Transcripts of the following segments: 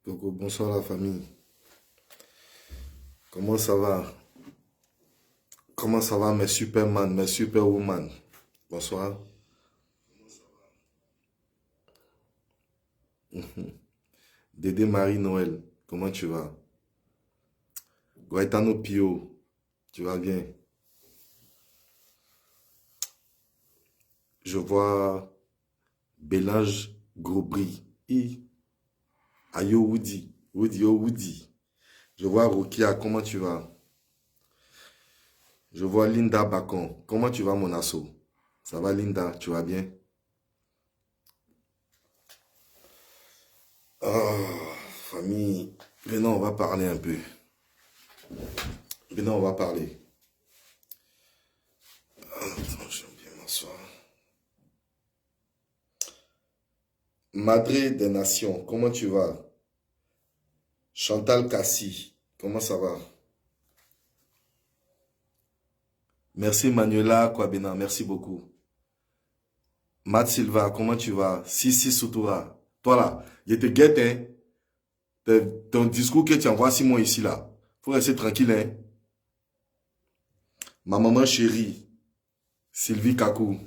Coco, bonsoir la famille. Comment ça va? Comment ça va mes superman, mes superwoman? Bonsoir. Dédé Marie-Noël, comment tu vas? Gaetano Pio, tu vas bien? Je vois Bélange Grobry. Ayo Woody. Woody, oh Woody. Je vois Rokia, comment tu vas? Je vois Linda Bacon. Comment tu vas mon asso? Ça va Linda, tu vas bien? Famille, venez, on va parler un peu. Venez, on va parler. Attends, j'aime bien m'asseoir. Madre des Nations, comment tu vas? Chantal Cassi, comment ça va? Merci Manuela Kwabena, merci beaucoup. Matt Silva, comment tu vas? Sissi Soutoura, toi là, je te guette, hein? Ton discours que tu envoies 6 mois ici là. Faut rester tranquille, hein? Ma maman chérie, Sylvie Kakou,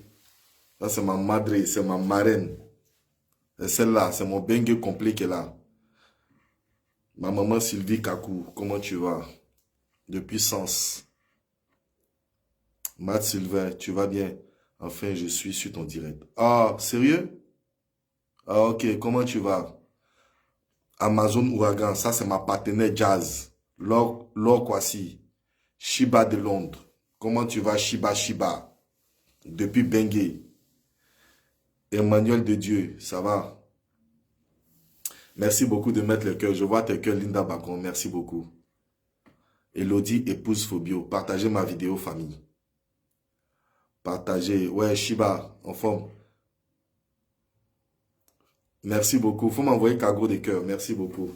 ça c'est ma madre, c'est ma marraine. C'est celle-là, c'est mon bengue complet qui est là. Ma maman Sylvie Kakou, comment tu vas? De puissance. Matt Sylvain, tu vas bien? Enfin, je suis sur ton direct. Ah, sérieux? Ah, ok, comment tu vas? Amazon Ouragan, ça c'est ma partenaire jazz. Laure Kwasi. Shiba de Londres. Comment tu vas, Shiba Shiba? Depuis Bengue. Emmanuel de Dieu, ça va? Merci beaucoup de mettre le cœur. Je vois tes cœurs, Linda Bacon. Merci beaucoup. Elodie, épouse Phobio. Partagez ma vidéo, famille. Partagez. Ouais, Shiba, en forme. Merci beaucoup. Faut m'envoyer cargo de cœur. Merci beaucoup.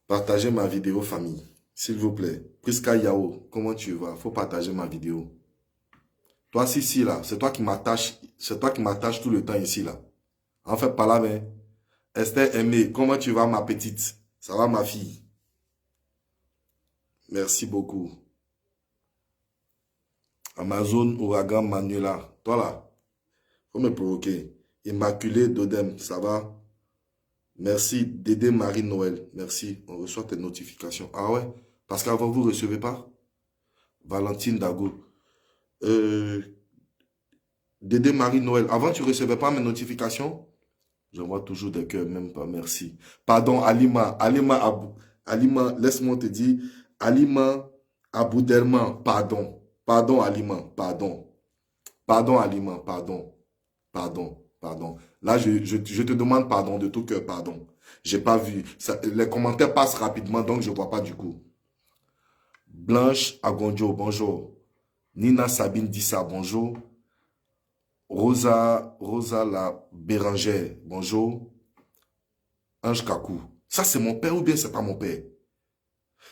Partagez ma vidéo, famille. S'il vous plaît. Priska Yao, comment tu vas? Faut partager ma vidéo. Toi, si, là, c'est toi qui m'attache. C'est toi qui m'attache tout le temps ici, là. En fait, par là, mais. Esther Aimé, comment tu vas, ma petite? Ça va, ma fille? Merci beaucoup. Amazon Ouragan Manuela. Toi, là, faut me provoquer. Immaculée Dodem, ça va? Merci, Dédé Marie-Noël. Merci, on reçoit tes notifications. Ah ouais? Parce qu'avant, vous ne recevez pas? Valentine Dago. Euh, Dédé Marie-Noël. Avant, tu ne recevais pas mes notifications? J'envoie toujours des cœurs, même pas. Merci. Pardon, Alima. Alima, laisse-moi te dire. Alima Abouderman. Pardon. Pardon, Alima. Pardon. Pardon, Alima. Pardon. Pardon. Pardon. Là, je te demande pardon de tout cœur. Pardon. J'ai pas vu. Les commentaires passent rapidement, donc je ne vois pas du coup. Blanche Agonjo, bonjour. Nina Sabine Dissa, bonjour. Rosa la Bérangère, bonjour. Ange Kakou. Ça, c'est mon père ou bien c'est pas mon père?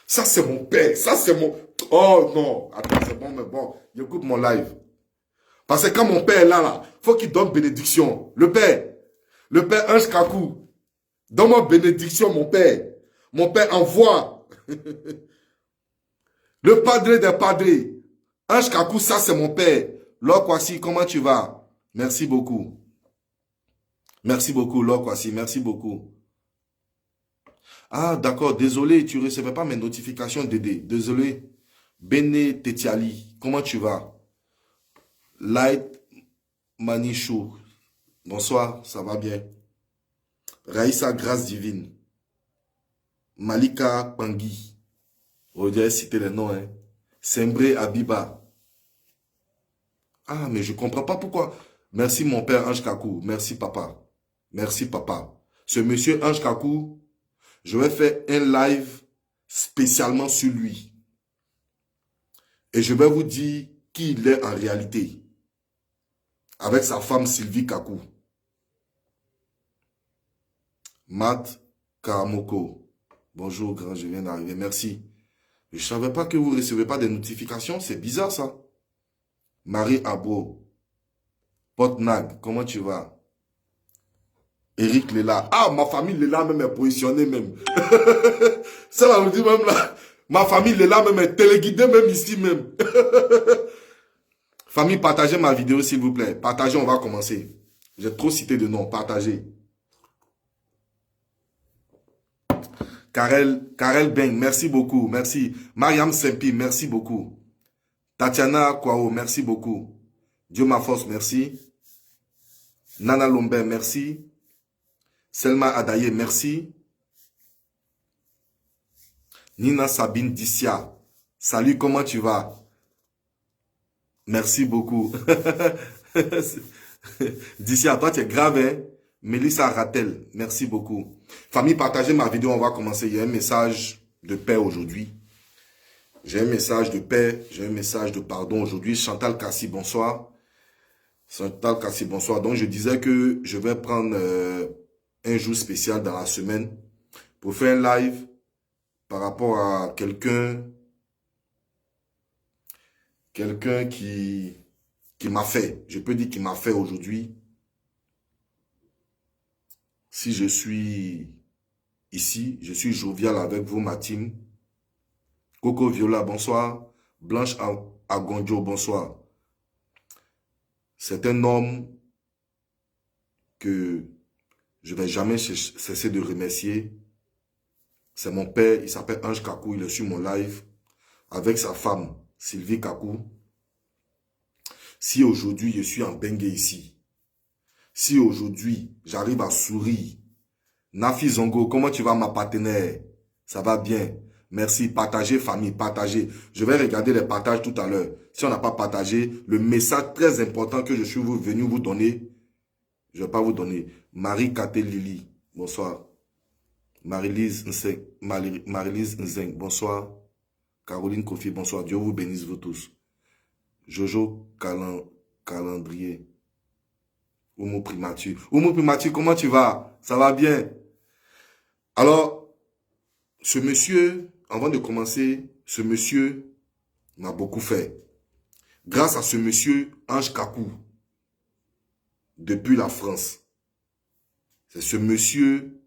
Ça, c'est mon père. Ça, c'est mon... Oh non. Attends, c'est bon, mais bon. Je coupe mon live. Parce que quand mon père est là, faut qu'il donne bénédiction. Le père Ange Kakou. Donne-moi bénédiction, mon père. Mon père envoie. Le padre des padres. Ange Kakou, ça, c'est mon père. Laure Kwasi, comment tu vas? Merci beaucoup. Merci beaucoup, Laure Kwasi. Merci beaucoup. Ah, d'accord. Désolé, tu ne recevais pas mes notifications, Dédé. Désolé. Béné Tetiali, comment tu vas? Light Manichou. Bonsoir, ça va bien. Raïssa Grâce Divine. Malika Pangui. On dirait citer les noms, hein. Sembré Abiba. Ah, mais je ne comprends pas pourquoi. Merci mon père Ange Kakou. Merci papa. Merci papa. Ce monsieur Ange Kakou, je vais faire un live spécialement sur lui. Et je vais vous dire qui il est en réalité. Avec sa femme Sylvie Kakou. Matt Karamoko. Bonjour grand, je viens d'arriver. Merci. Je ne savais pas que vous ne recevez pas des notifications. C'est bizarre ça. Marie Abo. Potnag, comment tu vas? Eric Lela. Ah, ma famille Lela même est positionnée même. Ça va me dire même là. Ma famille Lela même est téléguidée même ici même. Famille, partagez ma vidéo s'il vous plaît. Partagez, on va commencer. J'ai trop cité de noms. Partagez. Karel Beng, merci beaucoup. Merci. Mariam Sempi, merci beaucoup. Tatiana Kwao, merci beaucoup. Dieu ma force, merci. Nana Lombe, merci. Selma Adaye, merci. Nina Sabine Dissia, salut, comment tu vas? Merci beaucoup. Dissia, toi tu es grave, hein? Mélissa Ratel, merci beaucoup. Famille, partagez ma vidéo, on va commencer. Il y a un message de paix aujourd'hui. J'ai un message de paix, j'ai un message de pardon aujourd'hui. Chantal Kassi, bonsoir. Chantal Kassi, bonsoir. Donc je disais que je vais prendre un jour spécial dans la semaine pour faire un live par rapport à quelqu'un qui m'a fait, je peux dire qu'il m'a fait aujourd'hui. Si je suis ici, je suis jovial avec vous, ma team. Coco Viola, bonsoir. Blanche Agonjo, bonsoir. C'est un homme que je ne vais jamais cesser de remercier. C'est mon père, il s'appelle Ange Kakou, il est sur mon live avec sa femme, Sylvie Kakou. Si aujourd'hui je suis en bengue ici, si aujourd'hui j'arrive à sourire, Nafi Zongo, comment tu vas ma partenaire? Ça va bien. Merci. Partagez famille, partagez. Je vais regarder les partages tout à l'heure. Si on n'a pas partagé, le message très important que je suis venu vous donner, je ne vais pas vous donner. Marie Katé Lili, bonsoir. Marie-Lise Nzeng, bonsoir. Caroline Kofi, bonsoir. Dieu vous bénisse vous tous. Jojo Calendrier. Oumu Primature. Oumu Primature, comment tu vas? Ça va bien? Alors, ce monsieur, avant de commencer, ce monsieur m'a beaucoup fait. Grâce à ce monsieur, Ange Kakou, depuis la France, c'est ce monsieur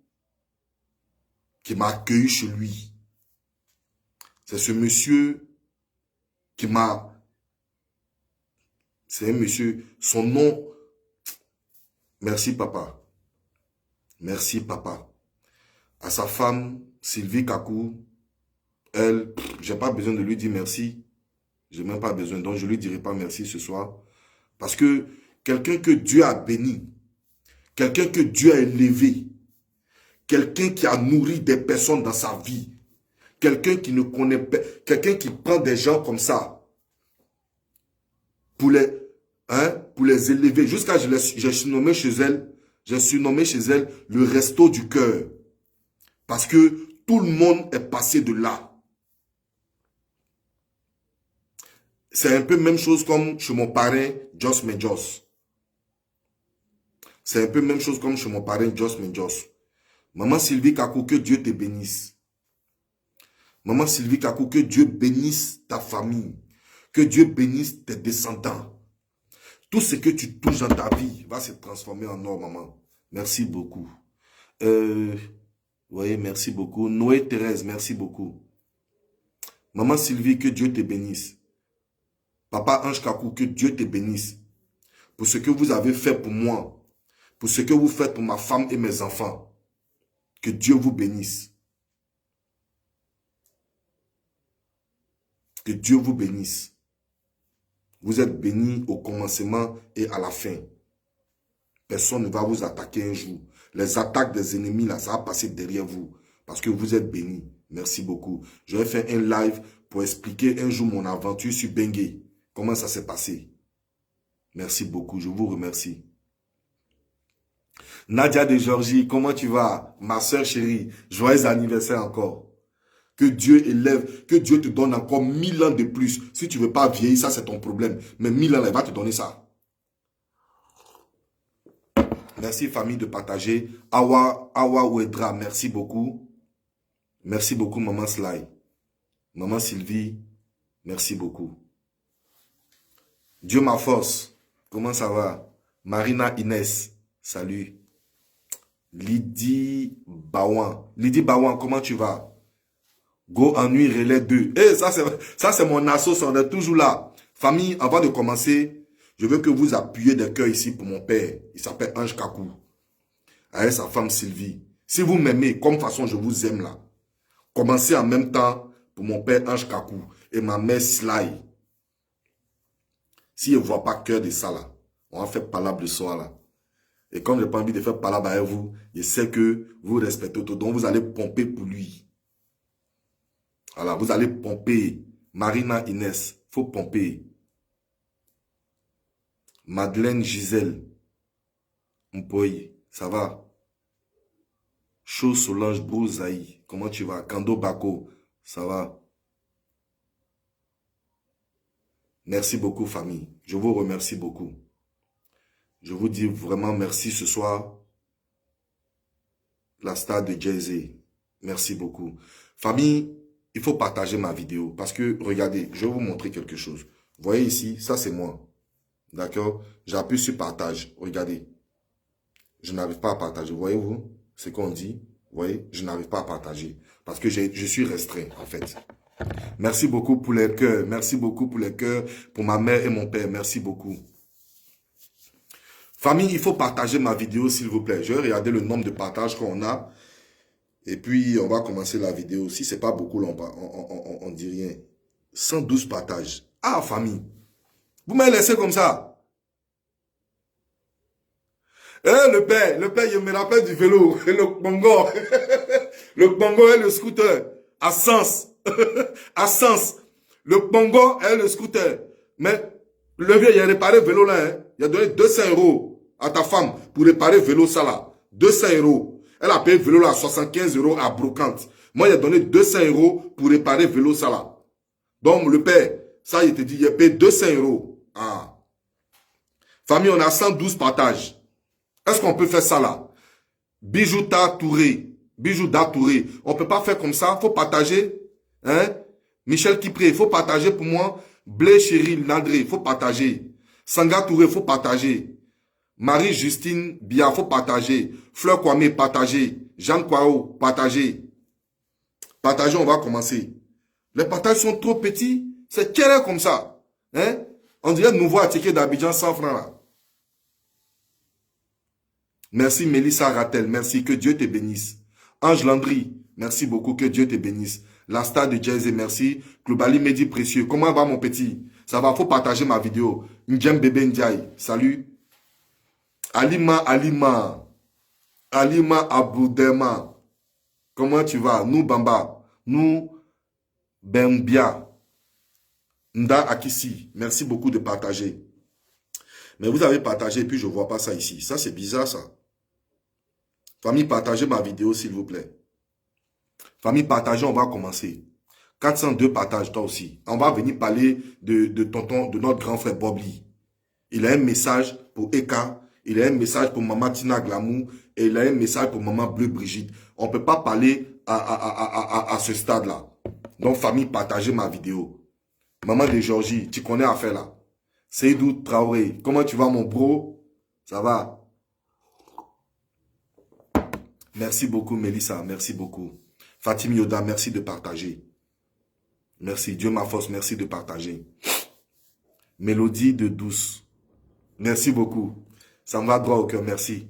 qui m'a accueilli chez lui. C'est ce monsieur qui m'a... C'est un monsieur, son nom... Merci papa. Merci papa. À sa femme, Sylvie Kakou, elle, j'ai pas besoin de lui dire merci. J'ai même pas besoin, donc je lui dirai pas merci ce soir. Parce que quelqu'un que Dieu a béni, quelqu'un que Dieu a élevé, quelqu'un qui a nourri des personnes dans sa vie, quelqu'un qui ne connaît pas, quelqu'un qui prend des gens comme ça pour les élever. Jusqu'à j'ai surnommé chez elle le resto du cœur. Parce que tout le monde est passé de là. C'est un peu même chose comme chez mon parrain, Joss Medjos. C'est un peu même chose comme chez mon parrain, Joss Medjos. Maman Sylvie Kakou, que Dieu te bénisse. Maman Sylvie Kakou, que Dieu bénisse ta famille. Que Dieu bénisse tes descendants. Tout ce que tu touches dans ta vie va se transformer en or, maman. Merci beaucoup. Oui, merci beaucoup. Noé Thérèse, merci beaucoup. Maman Sylvie, que Dieu te bénisse. Papa Ange Kakou, que Dieu te bénisse. Pour ce que vous avez fait pour moi. Pour ce que vous faites pour ma femme et mes enfants. Que Dieu vous bénisse. Que Dieu vous bénisse. Vous êtes bénis au commencement et à la fin. Personne ne va vous attaquer un jour. Les attaques des ennemis, là, ça va passer derrière vous. Parce que vous êtes bénis. Merci beaucoup. Je vais faire un live pour expliquer un jour mon aventure sur Bengue. Comment ça s'est passé. Merci beaucoup. Je vous remercie. Nadia de Georgie, comment tu vas? Ma soeur chérie, joyeux anniversaire encore. Que Dieu élève, que Dieu te donne encore 1000 ans de plus. Si tu ne veux pas vieillir, ça c'est ton problème. Mais 1000 ans, là, il va te donner ça. Merci famille de partager. Awa Ouedra, merci beaucoup. Merci beaucoup maman Sly. Maman Sylvie, merci beaucoup. Dieu ma force, comment ça va? Marina Inès, salut. Lydie Bawan. Lydie Bawan, comment tu vas? Go Ennui Relais 2. Eh, ça c'est mon assos, on est toujours là. Famille, avant de commencer, je veux que vous appuyiez des cœurs ici pour mon père. Il s'appelle Ange Kakou. Avec sa femme Sylvie. Si vous m'aimez, comme façon je vous aime là, commencez en même temps pour mon père Ange Kakou et ma mère Sly. Si je ne vois pas cœur de ça là, on va faire palabre le soir là. Et comme je n'ai pas envie de faire palabre avec vous, je sais que vous respectez tout. Donc vous allez pomper pour lui. Voilà, vous allez pomper. Marina Inès, faut pomper. Madeleine Gisèle. Mpoy, ça va? Cho Solange Brouzaï, comment tu vas? Kando Bako, ça va? Merci beaucoup, famille. Je vous remercie beaucoup. Je vous dis vraiment merci ce soir. La star de Jay-Z. Merci beaucoup. Famille, il faut partager ma vidéo. Parce que, regardez, je vais vous montrer quelque chose. Vous voyez ici, ça c'est moi. D'accord? J'appuie sur partage. Regardez. Je n'arrive pas à partager. Voyez-vous ce qu'on dit? Vous voyez? Je n'arrive pas à partager. Parce que je suis restreint, en fait. Merci beaucoup pour les cœurs. Merci beaucoup pour les cœurs. Pour ma mère et mon père. Merci beaucoup. Famille, il faut partager ma vidéo, s'il vous plaît. Je vais regarder le nombre de partages qu'on a. Et puis, on va commencer la vidéo. Si ce n'est pas beaucoup, on ne dit rien. 112 partages. Ah, famille. Vous m'avez laissé comme ça. Le père, il me rappelle du vélo. Le Congo. Le Congo et le scooter. À Sens. À Sens. Le Congo et le scooter. Mais le vieux, il a réparé le vélo là. Hein. Il a donné 200 € à ta femme pour réparer le vélo ça là. 200 €. Elle a payé le vélo là 75 € à Brocante. Moi, il a donné 200 € pour réparer le vélo ça là. Donc, le père, ça, il te dit, il a payé 200 €. Ah. Famille, on a 112 partages. Est-ce qu'on peut faire ça là? Bijouta Touré. Bijouda Touré. On ne peut pas faire comme ça. Il faut partager. Hein? Michel Kipré, il faut partager pour moi. Blé Chéril Nandré, il faut partager. Sanga Touré, il faut partager. Marie-Justine Bia, il faut partager. Fleur Kwame, partager. Jeanne Kwao, partager. Partager, on va commencer. Les partages sont trop petits. C'est quelle comme ça? Hein? On dirait de nouveau à ticket d'Abidjan 100 francs là. Merci Mélissa Rattel, merci, que Dieu te bénisse. Ange Landry, merci beaucoup, que Dieu te bénisse. La star de Jay-Z, merci. Kloubali Mehdi Précieux, comment va mon petit? Ça va, faut partager ma vidéo. Ndjem Bébé Ndiaye, salut. Alima Aboudema, comment tu vas? Nous Bamba, nous Bembia, Nda Akissi, merci beaucoup de partager. Mais vous avez partagé et puis je ne vois pas ça ici. Ça, c'est bizarre, ça. Famille, partagez ma vidéo, s'il vous plaît. Famille, partagez, on va commencer. 402 partages, toi aussi. On va venir parler de tonton, de notre grand frère Bobli. Il a un message pour Eka, il a un message pour maman Tina Glamou, et il a un message pour maman Bleu Brigitte. On ne peut pas parler à ce stade-là. Donc, famille, partagez ma vidéo. Maman de Georgie, tu connais affaire là. Seydou Traoré, comment tu vas mon bro? Ça va? Merci beaucoup Mélissa, merci beaucoup. Fatim Yoda, merci de partager. Merci, Dieu ma force, merci de partager. Mélodie de Douce, merci beaucoup. Ça me va droit au cœur, merci.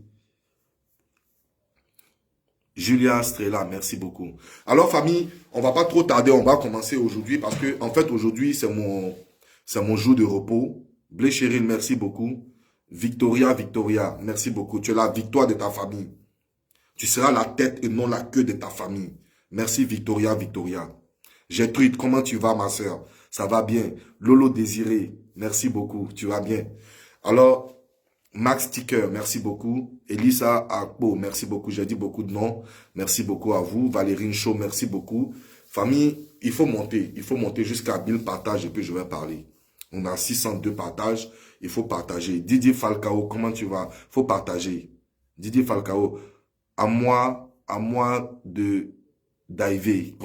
Julia Strela, merci beaucoup. Alors famille, on va pas trop tarder, on va commencer aujourd'hui parce que en fait aujourd'hui c'est mon jour de repos. Blé Chéril, merci beaucoup. Victoria, merci beaucoup. Tu es la victoire de ta famille. Tu seras la tête et non la queue de ta famille. Merci Victoria. Gertrude, comment tu vas ma soeur? Ça va bien. Lolo Désiré, merci beaucoup. Tu vas bien. Alors, Max Ticker, merci beaucoup. Elisa Akpo, merci beaucoup. J'ai dit beaucoup de noms. Merci beaucoup à vous. Valérine Chaud, merci beaucoup. Famille, il faut monter. Il faut monter jusqu'à 1000 partages et puis je vais parler. On a 602 partages. Il faut partager. Didier Falcao, comment tu vas? Il faut partager. Didier Falcao, à moi d'Ivier.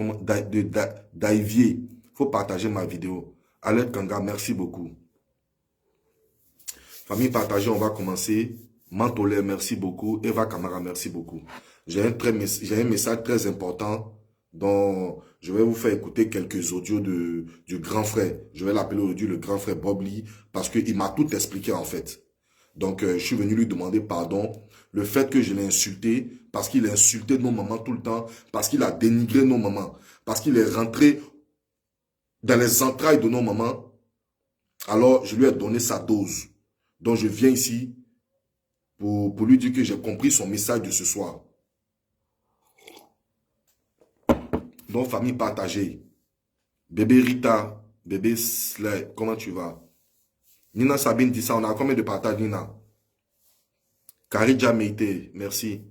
Il faut partager ma vidéo. Alette Kanga, merci beaucoup. Famille partagée, on va commencer. Mantolé, merci beaucoup. Eva Kamara, merci beaucoup. J'ai un message très important dont je vais vous faire écouter quelques audios du grand frère. Je vais l'appeler aujourd'hui le grand frère Bob Lee parce qu'il m'a tout expliqué en fait. Donc, je suis venu lui demander pardon. Le fait que je l'ai insulté, parce qu'il a insulté nos mamans tout le temps, parce qu'il a dénigré nos mamans, parce qu'il est rentré dans les entrailles de nos mamans, alors je lui ai donné sa dose. Donc, je viens ici pour lui dire que j'ai compris son message de ce soir. Donc, famille partagée. Bébé Rita, bébé Slay, comment tu vas? Nina Sabine dit ça, on a combien de partages, Nina? Karidja Meite, merci.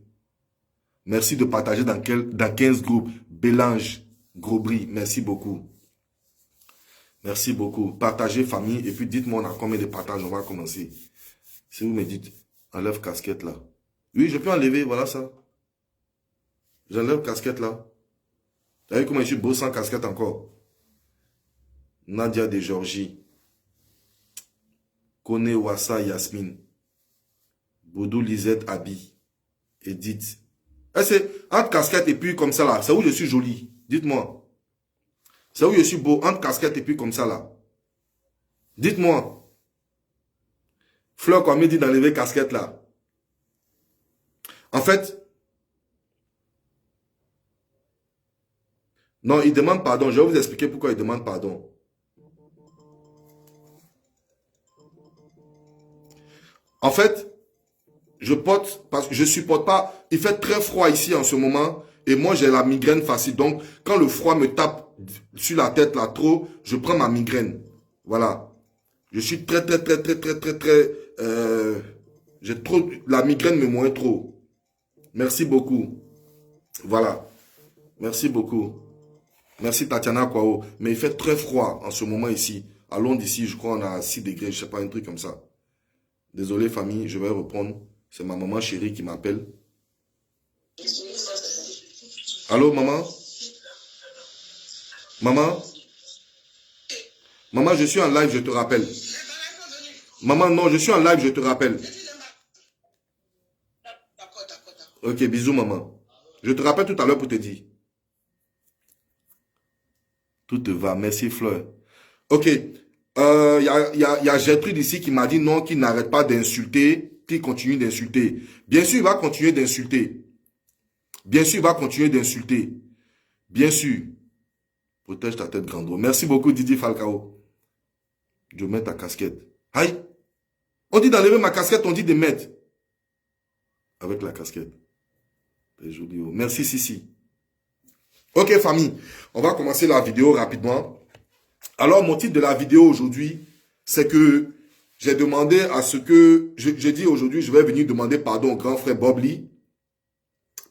Merci de partager dans 15 groupes. Bélange, Grosbry, merci beaucoup. Merci beaucoup. Partagez, famille, et puis dites-moi on a combien de partages, on va commencer. Si vous me dites, enlève casquette là. Oui, je peux enlever, voilà ça. J'enlève casquette là. Vous savez comment je suis beau sans casquette encore? Nadia de Georgie. Kone Wassa Yasmine. Boudou Lisette Abi. Edith. C'est entre casquette et puis comme ça là. C'est où je suis jolie. Dites-moi. C'est où je suis beau. Entre casquette et puis comme ça là. Dites-moi. Fleur qu'on me dit d'enlever casquette là. En fait. Non, il demande pardon. Je vais vous expliquer pourquoi il demande pardon. En fait, parce que je supporte pas, il fait très froid ici en ce moment, et moi j'ai la migraine facile, donc quand le froid me tape sur la tête là trop, je prends ma migraine, voilà. Je suis très, j'ai trop, la migraine me moins trop. Merci beaucoup, voilà, merci beaucoup. Merci Tatiana Kwao, mais il fait très froid en ce moment ici, à Londres ici, je crois on a 6 degrés, je sais pas, un truc comme ça. Désolé famille, je vais reprendre. C'est ma maman chérie qui m'appelle. Allô maman? Maman? Maman, je suis en live, je te rappelle. Maman, non, je suis en live, je te rappelle. Ok, bisous maman. Je te rappelle tout à l'heure pour te dire. Tout te va, merci Fleur. Ok, y a Gertrude ici qui m'a dit non, qu'il n'arrête pas d'insulter, qu'il continue d'insulter. Bien sûr, il va continuer d'insulter. Bien sûr, il va continuer d'insulter. Bien sûr. Protège ta tête, Grando. Merci beaucoup, Didier Falcao. Je mets ta casquette. Aïe. On dit d'enlever ma casquette, on dit de mettre. Avec la casquette. C'est joli. Merci, Sissi. Ok, famille. On va commencer la vidéo rapidement. Alors, mon titre de la vidéo aujourd'hui, c'est que j'ai demandé à ce que... J'ai dit aujourd'hui, je vais venir demander pardon au grand frère Bob Lee.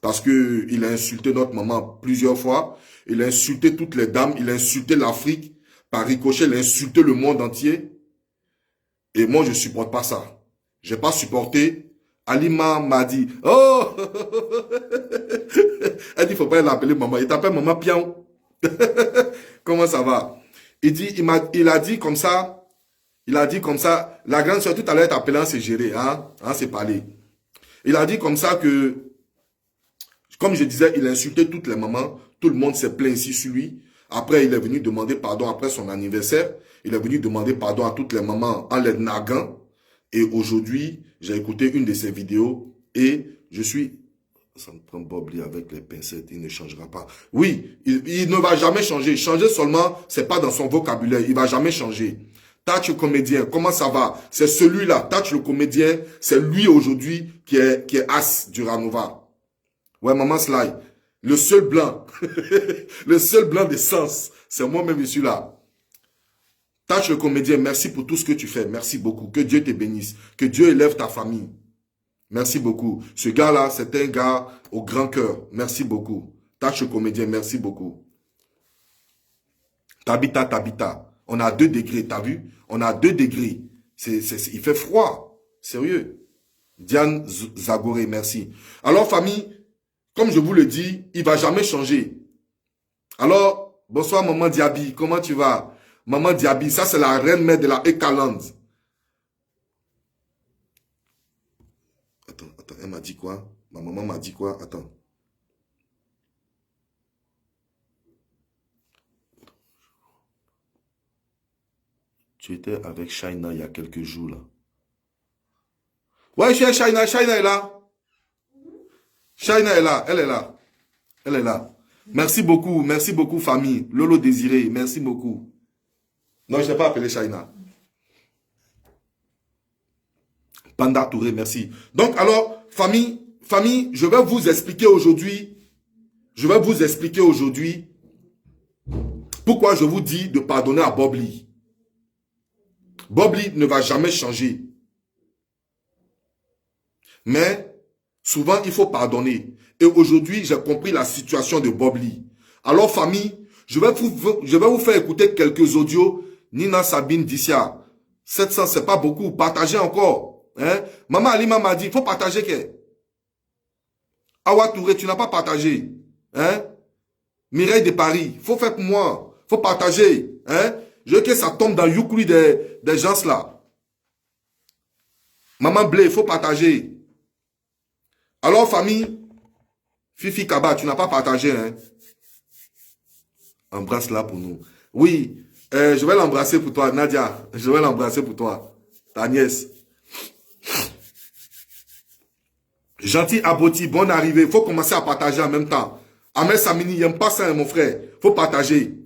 Parce qu'il a insulté notre maman plusieurs fois. Il a insulté toutes les dames. Il a insulté l'Afrique. Par ricochet, il a insulté le monde entier. Et moi, je ne supporte pas ça. Je n'ai pas supporté. Alima m'a dit, oh, elle dit, il ne faut pas l'appeler maman. Il t'appelle maman Pion. Comment ça va? Il a dit comme ça, la grande soeur tout à l'heure t'appelant, c'est géré, hein, c'est parler. Il a dit comme ça que, comme je disais, il a insulté toutes les mamans, tout le monde s'est plaint ici sur lui. Après, il est venu demander pardon après son anniversaire. Il est venu demander pardon à toutes les mamans en les naguant. Et aujourd'hui, j'ai écouté une de ses vidéos et je suis... Ça me prend Bob Lee avec les pincettes, il ne changera pas. Oui, il ne va jamais changer. Changer seulement, c'est pas dans son vocabulaire. Il va jamais changer. Touch le comédien, comment ça va? C'est celui-là, Touch le comédien, c'est lui aujourd'hui qui est as du Ranova. Ouais, maman Sly, le seul blanc, le seul blanc d'essence, c'est moi-même ici là. Touch le comédien, merci pour tout ce que tu fais. Merci beaucoup. Que Dieu te bénisse. Que Dieu élève ta famille. Merci beaucoup. Ce gars-là, c'est un gars au grand cœur. Merci beaucoup. Touch le comédien, merci beaucoup. Tabita. On a 2 degrés, t'as vu? On a 2 degrés. Il fait froid. Sérieux. Diane Zagoré, merci. Alors, famille, comme je vous le dis, il ne va jamais changer. Alors, bonsoir maman Diaby, comment tu vas? Maman Diaby, ça c'est la reine mère de la Ekaland. Attends, elle m'a dit quoi? Ma maman m'a dit quoi? Attends. Tu étais avec Shaina il y a quelques jours, là. Ouais, Shaina est là. Shaina est là, elle est là. Elle est là. Merci beaucoup, famille. Lolo Désiré, merci beaucoup. Non, je n'ai pas appelé Shaina. Panda Touré, merci. Donc, alors, famille, je vais vous expliquer aujourd'hui, pourquoi je vous dis de pardonner à Bob Lee. Bob Lee ne va jamais changer. Mais, souvent, il faut pardonner. Et aujourd'hui, j'ai compris la situation de Bob Lee. Alors, famille, je vais vous faire écouter quelques audios. Nina Sabine Dissia. 700, c'est pas beaucoup. Partagez encore. Hein? Maman Alima m'a dit, il faut partager. Awa Touré, tu n'as pas partagé. Hein? Mireille de Paris, il faut faire pour moi. Il faut partager. Hein? Je veux que ça tombe dans le youkri des gens là. Maman Blé, il faut partager. Alors, famille, Fifi Kaba, tu n'as pas partagé. Hein? Embrasse-la pour nous. Oui, je vais l'embrasser pour toi, Nadia. Je vais l'embrasser pour toi. Ta nièce. Gentil Aboti, bonne arrivée. Il faut commencer à partager en même temps. Ahmed Samini, il n'aime pas ça, mon frère. Il faut partager.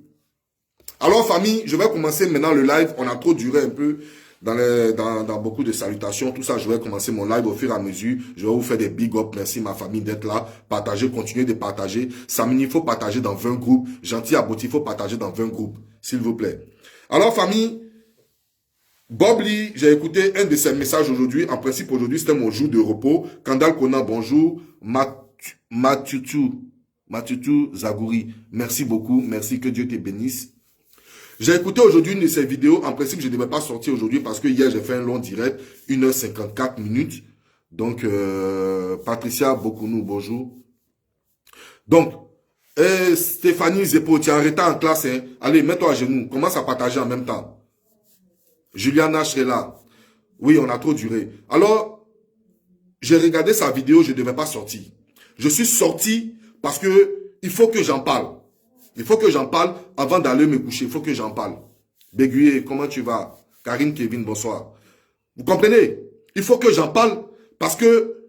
Alors, famille, je vais commencer maintenant le live. On a trop duré un peu dans beaucoup de salutations. Tout ça, je vais commencer mon live au fur et à mesure. Je vais vous faire des big up. Merci, ma famille, d'être là. Partagez, continuez de partager. Samini, il faut partager dans 20 groupes. Gentil Aboti, il faut partager dans 20 groupes. S'il vous plaît. Alors, famille, Bob Lee, j'ai écouté un de ses messages aujourd'hui. En principe, aujourd'hui, c'était mon jour de repos. Kandal Kona, bonjour. Matutu Zagouri, merci beaucoup. Merci, que Dieu te bénisse. J'ai écouté aujourd'hui une de ses vidéos. En principe, je ne devais pas sortir aujourd'hui parce que hier, j'ai fait un long direct. 1h54 minutes. Donc, Patricia Bokounou, bonjour. Donc, Stéphanie Zepo, tu es arrêté en classe. Hein? Allez, mets-toi à genoux. Commence à partager en même temps. Juliana Shrela. Oui, on a trop duré. Alors, j'ai regardé sa vidéo, je ne devais pas sortir. Je suis sorti parce que il faut que j'en parle. Il faut que j'en parle avant d'aller me coucher. Il faut que j'en parle. Béguier, comment tu vas? Karine, Kevin, bonsoir. Vous comprenez? Il faut que j'en parle parce que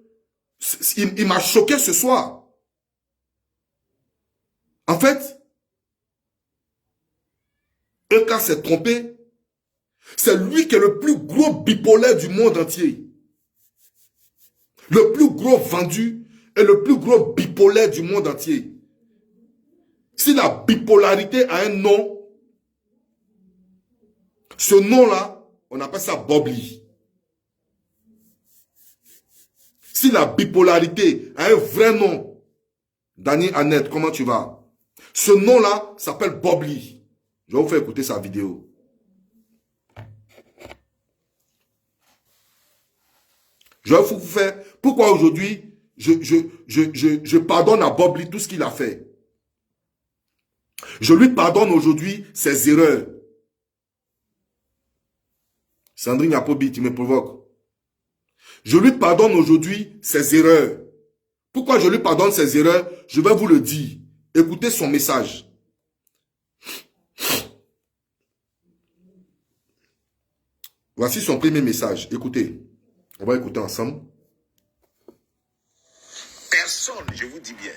il m'a choqué ce soir. En fait, Eka s'est trompé. C'est lui qui est le plus gros bipolaire du monde entier. Le plus gros vendu et le plus gros bipolaire du monde entier. Si la bipolarité a un nom, ce nom-là, on appelle ça Bob Lee. Si la bipolarité a un vrai nom, Dani Annette, comment tu vas? Ce nom-là s'appelle Bob Lee. Je vais vous faire écouter sa vidéo. Je vais vous faire... Pourquoi aujourd'hui, je pardonne à Bob Lee tout ce qu'il a fait. Je lui pardonne aujourd'hui ses erreurs. Sandrine Apobi, tu me provoques. Je lui pardonne aujourd'hui ses erreurs. Pourquoi je lui pardonne ses erreurs? Je vais vous le dire. Écoutez son message. Voici son premier message. Écoutez. On va écouter ensemble. Personne, je vous dis bien,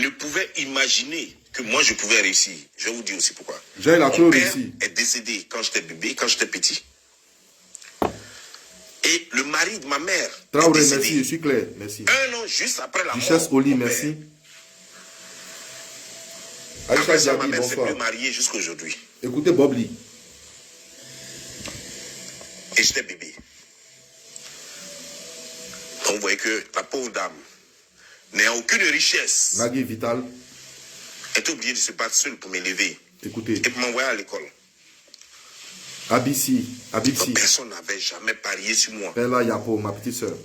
ne pouvait imaginer que moi je pouvais réussir. Je vais vous dire aussi pourquoi. Mon père est décédé quand j'étais bébé, quand j'étais petit. Et le mari de ma mère est décédé. Merci, je suis clair. Merci. Un an juste après la mort. Duchesse Oli, merci. Après ça, ma mère s'est plus mariée jusqu'à aujourd'hui. Écoutez Bob Lee. Et j'étais bébé. Donc vous voyez que la pauvre dame n'ayant aucune richesse. Nagui Vital. Est obligée de se battre seule pour m'élever. Écoutez. Et pour m'envoyer à l'école. Abissi. Personne n'avait jamais parié sur moi. Bella Yapo, ma petite soeur.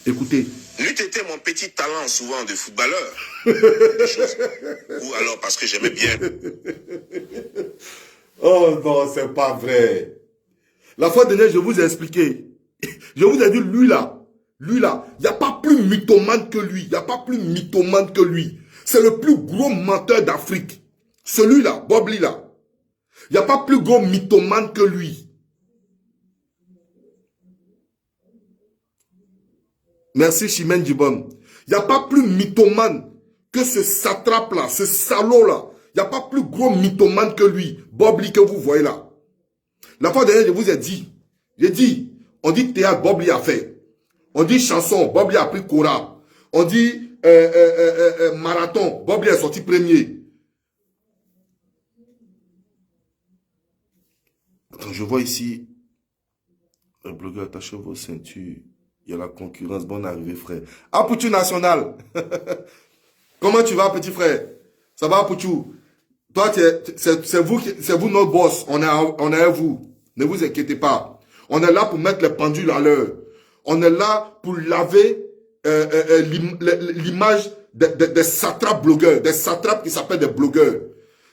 Écoutez. N'eût été mon petit talent souvent de footballeur. Ou alors parce que j'aimais bien. Oh non, c'est pas vrai. La fois dernière, je vous ai expliqué. Je vous ai dit, lui là, il n'y a pas plus mythomane que lui. Il n'y a pas plus mythomane que lui. C'est le plus gros menteur d'Afrique. Celui-là, Bobli là. Il n'y a pas plus gros mythomane que lui. Merci Chimène Djibon. Il n'y a pas plus mythomane que ce satrape-là, ce salaud-là. Il n'y a pas plus gros mythomane que lui. Bobli que vous voyez là. La fois dernière, je vous ai dit. J'ai dit, on dit théâtre, Bobli a fait. On dit chanson, Bobli a pris Kora. On dit marathon, Bobli est sorti premier. Attends, je vois ici, un blogueur, attachez vos ceintures. Il y a la concurrence, bonne arrivée, frère. Ah, Pouchou National. Comment tu vas, petit frère? Ça va, Pouchou? Toi, c'est vous notre boss. On est à vous. Ne vous inquiétez pas. On est là pour mettre les pendules à l'heure. On est là pour laver l'image des satrapes blogueurs, des satrapes qui s'appellent des blogueurs,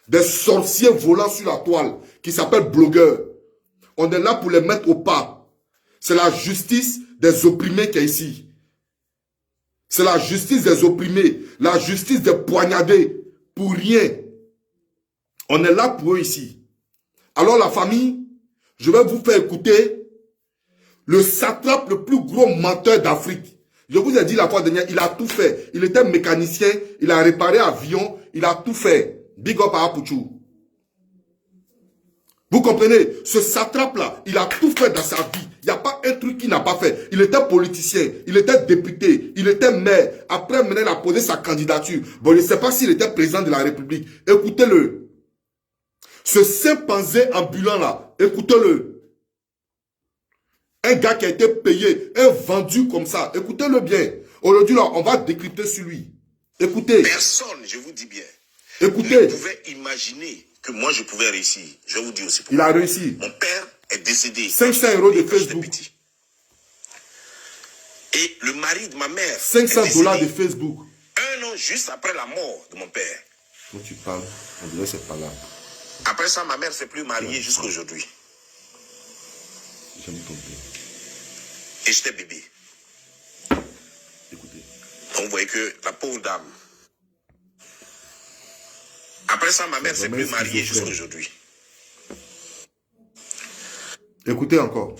des sorciers volants sur la toile qui s'appellent blogueurs. On est là pour les mettre au pas. C'est la justice des opprimés qui est ici. C'est la justice des opprimés, la justice des poignardés, pour rien. On est là pour eux ici. Alors la famille, je vais vous faire écouter le satrape le plus gros menteur d'Afrique. Je vous ai dit la fois dernière, il a tout fait. Il était mécanicien, il a réparé avion, il a tout fait. Big up à Pouchou. Vous comprenez? Ce satrape-là, il a tout fait dans sa vie. Il n'y a pas un truc qu'il n'a pas fait. Il était politicien, il était député, il était maire. Après, maintenant, il a posé sa candidature. Bon, je ne sais pas s'il était président de la République. Écoutez-le. Ce chimpanzé ambulant-là, écoutez-le. Un gars qui a été payé, un vendu comme ça. Écoutez-le bien. Aujourd'hui, là, on va décrypter sur lui. Écoutez. Personne, je vous dis bien, écoutez, ne pouvait imaginer que moi, je pouvais réussir. Je vous dis aussi pourquoi. Il a réussi. Mon père est décédé. 500 € de Facebook. Et le mari de ma mère 500 $ de Facebook. Un an juste après la mort de mon père. Quand tu parles, on dirait que c'est pas là. Après ça, ma mère ne s'est plus mariée jusqu'à aujourd'hui. J'aime ton père. Et j'étais bébé. Écoutez. Donc vous voyez que la pauvre dame. Après ça, ma mère ne s'est plus mariée jusqu'à aujourd'hui. Écoutez encore.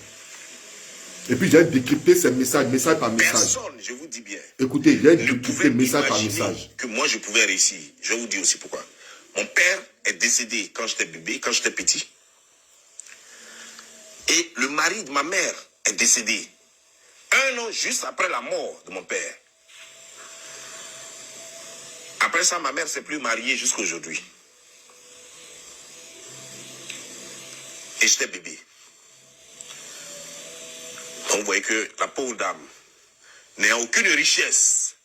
Et puis j'ai décrypté ces messages, message par message. Personne, je vous dis bien. Écoutez, j'ai décrypté message par message. Que moi je pouvais réussir. Je vous dis aussi pourquoi. Mon père est décédé quand j'étais bébé, quand j'étais petit. Et le mari de ma mère est décédé. Un an juste après la mort de mon père. Après ça, ma mère ne s'est plus mariée jusqu'à aujourd'hui. Et j'étais bébé. Donc vous voyez que la pauvre dame, n'ayant aucune richesse,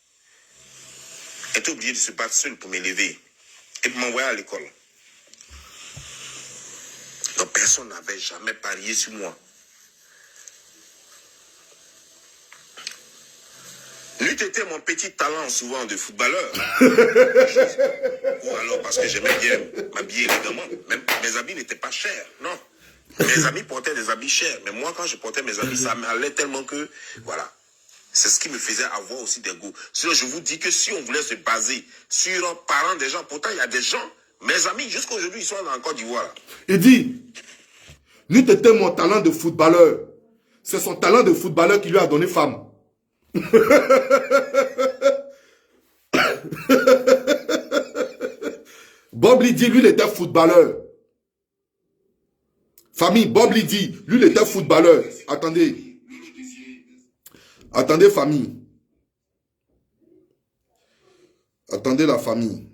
est obligée de se battre seule pour m'élever et pour m'envoyer à l'école. Donc personne n'avait jamais parié sur moi. N'eût été mon petit talent souvent de footballeur, ou alors parce que j'aimais bien m'habiller élégamment, même mes habits n'étaient pas chers, non. Mes amis portaient des habits chers, mais moi quand je portais mes habits, ça m'allait tellement que, voilà. C'est ce qui me faisait avoir aussi des goûts. Sinon, je vous dis que si on voulait se baser sur un parent des gens, pourtant il y a des gens, mes amis, jusqu'à aujourd'hui, ils sont en Côte d'Ivoire. Il dit, n'eût été mon talent de footballeur, c'est son talent de footballeur qui lui a donné femme. Bob lui dit, lui, il était footballeur. Famille, Bob lui dit, lui, il était footballeur. Attendez. Attendez, famille. Attendez, la famille.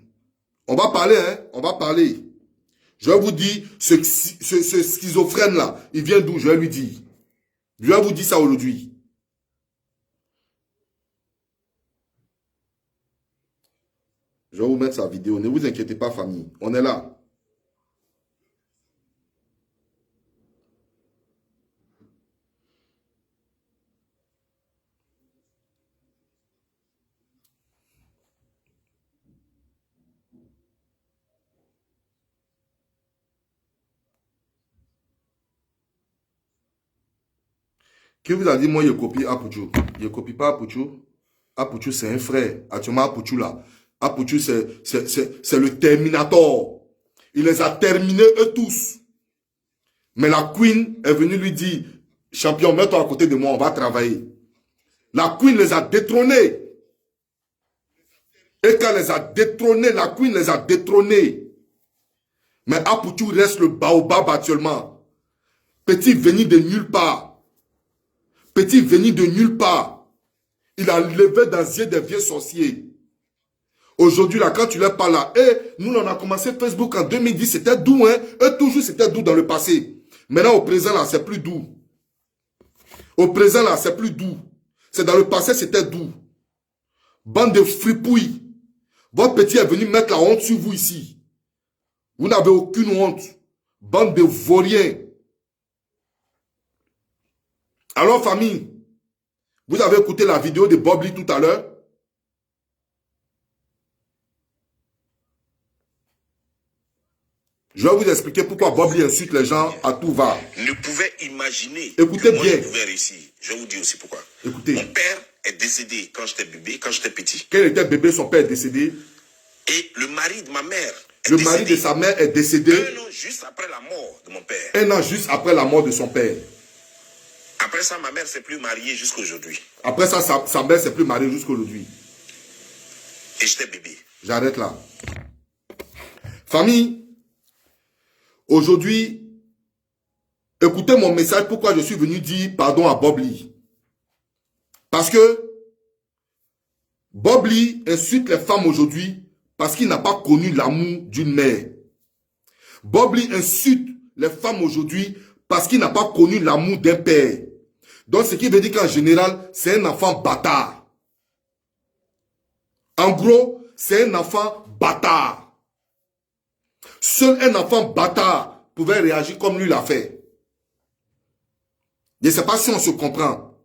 On va parler, hein. On va parler. Je vais vous dire, ce schizophrène-là, il vient d'où? Je vais lui dire. Je vais vous dire ça aujourd'hui. Je vais vous mettre sa vidéo. Ne vous inquiétez pas, famille. On est là. Qui vous a dit, moi, je copie Apouchou? Je ne copie pas Apouchou. Apouchou, c'est un frère. Actuellement, Apouchou, là. Apouchou, c'est le Terminator. Il les a terminés, eux tous. Mais la Queen est venue lui dire, champion, mets-toi à côté de moi, on va travailler. La Queen les a détrônés. Et quand les a détrônés, la Queen les a détrônés. Mais Apouchou reste le baobab actuellement. Petit venu de nulle part. Petit venu de nulle part. Il a levé dans les yeux des vieux sorciers. Aujourd'hui, là, quand tu leur parles là, nous, on a commencé Facebook en 2010, c'était doux, hein. Eux, toujours, c'était doux dans le passé. Maintenant, au présent, là, c'est plus doux. Au présent, là, c'est plus doux. C'est dans le passé, c'était doux. Bande de fripouilles. Votre petit est venu mettre la honte sur vous ici. Vous n'avez aucune honte. Bande de vauriens. Alors, famille, vous avez écouté la vidéo de Bob Lee tout à l'heure? Je vais vous expliquer pourquoi Bob Lee insulte les gens à tout va. Ne pouvait imaginer Écoutez que moi bien. je pouvais réussir. Je vais vous dire aussi pourquoi. Écoutez. Mon père est décédé quand j'étais bébé, quand j'étais petit. Quand il était bébé, son père est décédé. Et le mari de ma mère est Le décédé. mari de sa mère est décédé. 1 an juste après la mort de mon père. 1 an juste après la mort de son père. Après ça, ma mère s'est plus mariée jusqu'à aujourd'hui. Après ça, sa mère s'est plus mariée jusqu'à aujourd'hui. Et j'étais bébé. J'arrête là. Famille, aujourd'hui, écoutez mon message, pourquoi je suis venu dire pardon à Bob Lee. Parce que Bob Lee insulte les femmes aujourd'hui parce qu'il n'a pas connu l'amour d'une mère. Bob Lee insulte les femmes aujourd'hui parce qu'il n'a pas connu l'amour d'un père. Donc, ce qui veut dire qu'en général, c'est un enfant bâtard. En gros, c'est un enfant bâtard. Seul un enfant bâtard pouvait réagir comme lui l'a fait. Je ne sais pas si on se comprend.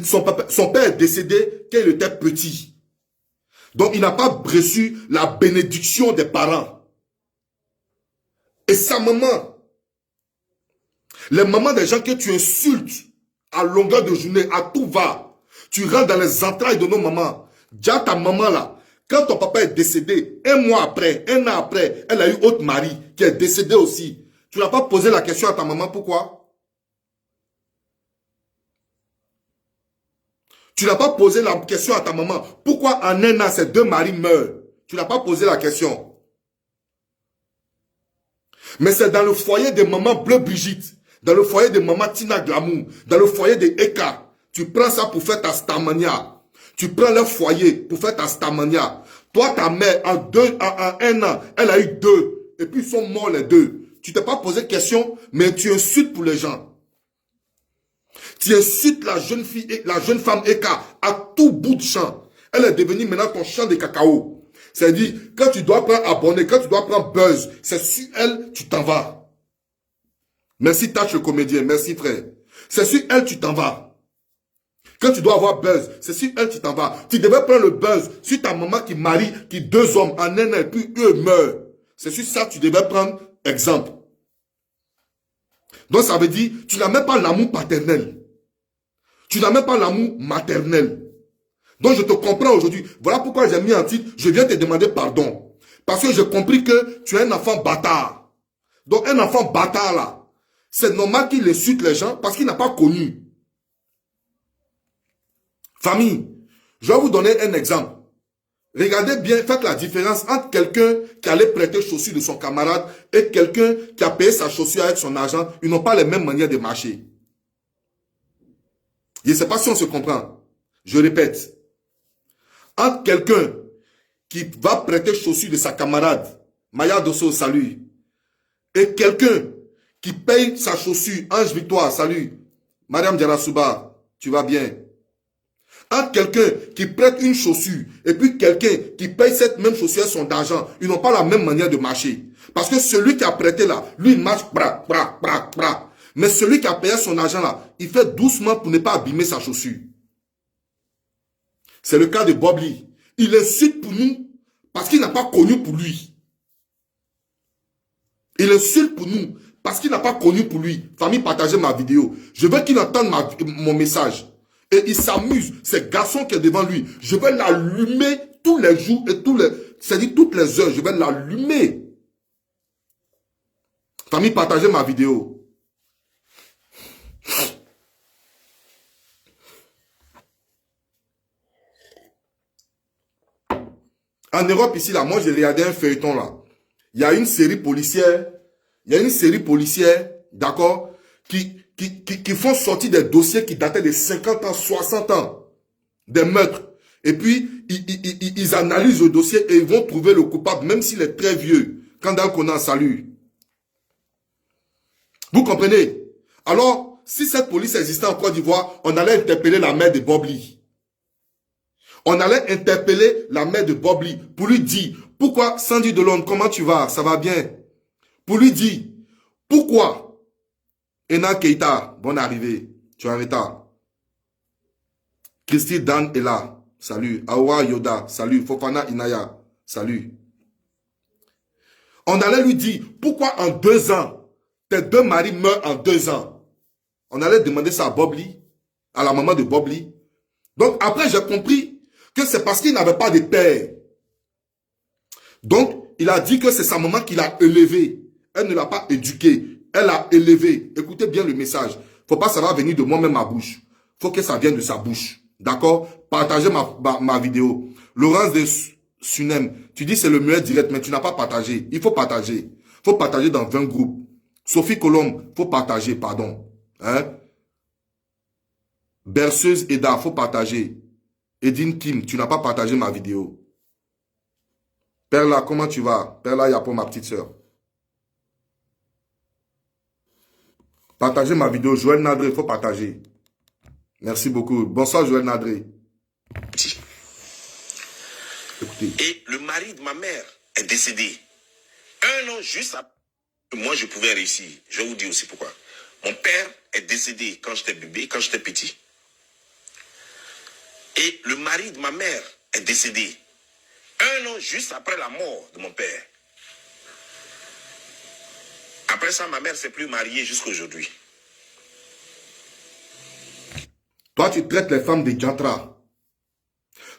Son père est décédé quand il était petit. Donc, il n'a pas reçu la bénédiction des parents. Et sa maman, les mamans des gens que tu insultes à longueur de journée, à tout va, tu rentres dans les entrailles de nos mamans. Déjà ta maman là, quand ton papa est décédé, 1 mois après, 1 an après, elle a eu autre mari qui est décédé aussi. Tu n'as pas posé la question à ta maman, pourquoi? Tu n'as pas posé la question à ta maman, pourquoi en 1 an ces 2 maris meurent? Tu n'as pas posé la question. Mais c'est dans le foyer de maman Bleu Brigitte, dans le foyer de maman Tina Glamour, dans le foyer de Eka, tu prends ça pour faire ta stamania. Tu prends leur foyer pour faire ta stamania. Toi, ta mère, en 1 an, elle a eu 2. Et puis ils sont morts les 2. Tu t'es pas posé question, mais tu insultes pour les gens. Tu insultes la jeune fille, la jeune femme Eka à tout bout de champ. Elle est devenue maintenant ton champ de cacao. C'est-à-dire, quand tu dois prendre abonné, quand tu dois prendre buzz, c'est sur elle, tu t'en vas. Merci Touch le comédien, merci frère. C'est sur elle, tu t'en vas. Quand tu dois avoir buzz, c'est sur elle, tu t'en vas. Tu devais prendre le buzz sur ta maman qui marie, qui 2 hommes en 1 an, et puis eux meurent. C'est sur ça que tu devais prendre exemple. Donc ça veut dire, tu n'as même pas l'amour paternel. Tu n'as même pas l'amour maternel. Donc je te comprends aujourd'hui. Voilà pourquoi j'ai mis un titre, je viens te demander pardon. Parce que j'ai compris que tu es un enfant bâtard. Donc un enfant bâtard là, c'est normal qu'il insulte les gens parce qu'il n'a pas connu. Famille, je vais vous donner un exemple. Regardez bien, faites la différence entre quelqu'un qui allait prêter chaussures de son camarade et quelqu'un qui a payé sa chaussure avec son argent. Ils n'ont pas les mêmes manières de marcher. Je ne sais pas si on se comprend. Je répète. Entre quelqu'un qui va prêter chaussures de sa camarade, Maya Dosso, salut, et quelqu'un qui paye sa chaussure, Ange Victoire, salut, Mariam Djarasuba, tu vas bien. Entre quelqu'un qui prête une chaussure et puis quelqu'un qui paye cette même chaussure avec son argent, ils n'ont pas la même manière de marcher. Parce que celui qui a prêté là, lui il marche bra, bra, bra, bra. Mais celui qui a payé son argent là, il fait doucement pour ne pas abîmer sa chaussure. C'est le cas de Bob Lee. Il insulte pour nous parce qu'il n'a pas connu pour lui. Il insulte pour nous Parce qu'il n'a pas connu pour lui. Famille, partagez ma vidéo. Je veux qu'il entende mon message. Et il s'amuse. C'est garçon qui est devant lui. Je vais l'allumer tous les jours et c'est-à-dire toutes les heures. Je vais l'allumer. Famille, partagez ma vidéo. En Europe, ici, là, moi, j'ai regardé un feuilleton, là. Il y a une série policière, d'accord, qui font sortir des dossiers qui dataient de 50 ans, 60 ans, des meurtres. Et puis, ils analysent le dossier et ils vont trouver le coupable, même s'il est très vieux, quand Dal Konan salue. Vous comprenez? Alors, si cette police existait en Côte d'Ivoire, on allait interpeller la mère de Bob Lee. On allait interpeller la mère de Bob Lee pour lui dire, pourquoi Sandy Delon, comment tu vas? Ça va bien? Pour lui dire, pourquoi Ena Keita, bonne arrivée, tu es en retard. Christy Dan est là, salut. Awa Yoda, salut. Fofana Inaya, salut. On allait lui dire, pourquoi en 2 ans, tes 2 maris meurent en 2 ans? On allait demander ça à Bob Lee, à la maman de Bob Lee. Donc après, j'ai compris que c'est parce qu'il n'avait pas de père. Donc, il a dit que c'est sa maman qui l'a élevé. Elle ne l'a pas éduqué. Elle l'a élevé. Écoutez bien le message. Faut pas que ça va venir de moi-même ma bouche. Faut que ça vienne de sa bouche. D'accord? Partagez ma vidéo. Laurence de Sunem, tu dis c'est le meilleur direct, mais tu n'as pas partagé. Il faut partager. Il faut partager dans 20 groupes. Sophie Colombe, faut partager, pardon. Hein? Berceuse Eda, faut partager. Edine Kim, tu n'as pas partagé ma vidéo. Perla, comment tu vas? Perla Yapo, ma petite soeur. Partagez ma vidéo. Joël Nadré, il faut partager. Merci beaucoup. Bonsoir Joël Nadré. Écoutez. Et le mari de ma mère est décédé. 1 an juste après. Moi, je pouvais réussir. Je vais vous dire aussi pourquoi. Mon père est décédé quand j'étais bébé, quand j'étais petit. Et le mari de ma mère est décédé 1 an juste après la mort de mon père. Après ça, ma mère ne s'est plus mariée jusqu'à aujourd'hui. Toi, tu traites les femmes de Jantra.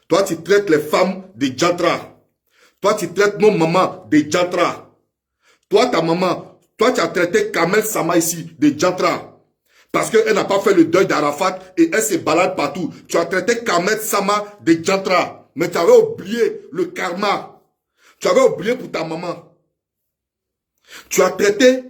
Toi, tu traites les femmes de Jantra. Toi, tu traites nos mamans de Jantra. Toi, ta maman, toi, tu as traité Kamel Sama ici de Jantra. Parce qu'elle n'a pas fait le deuil d'Arafat et elle se balade partout. Tu as traité Kamel Sama de Jantra. Mais tu avais oublié le karma. Tu avais oublié pour ta maman. Tu as traité,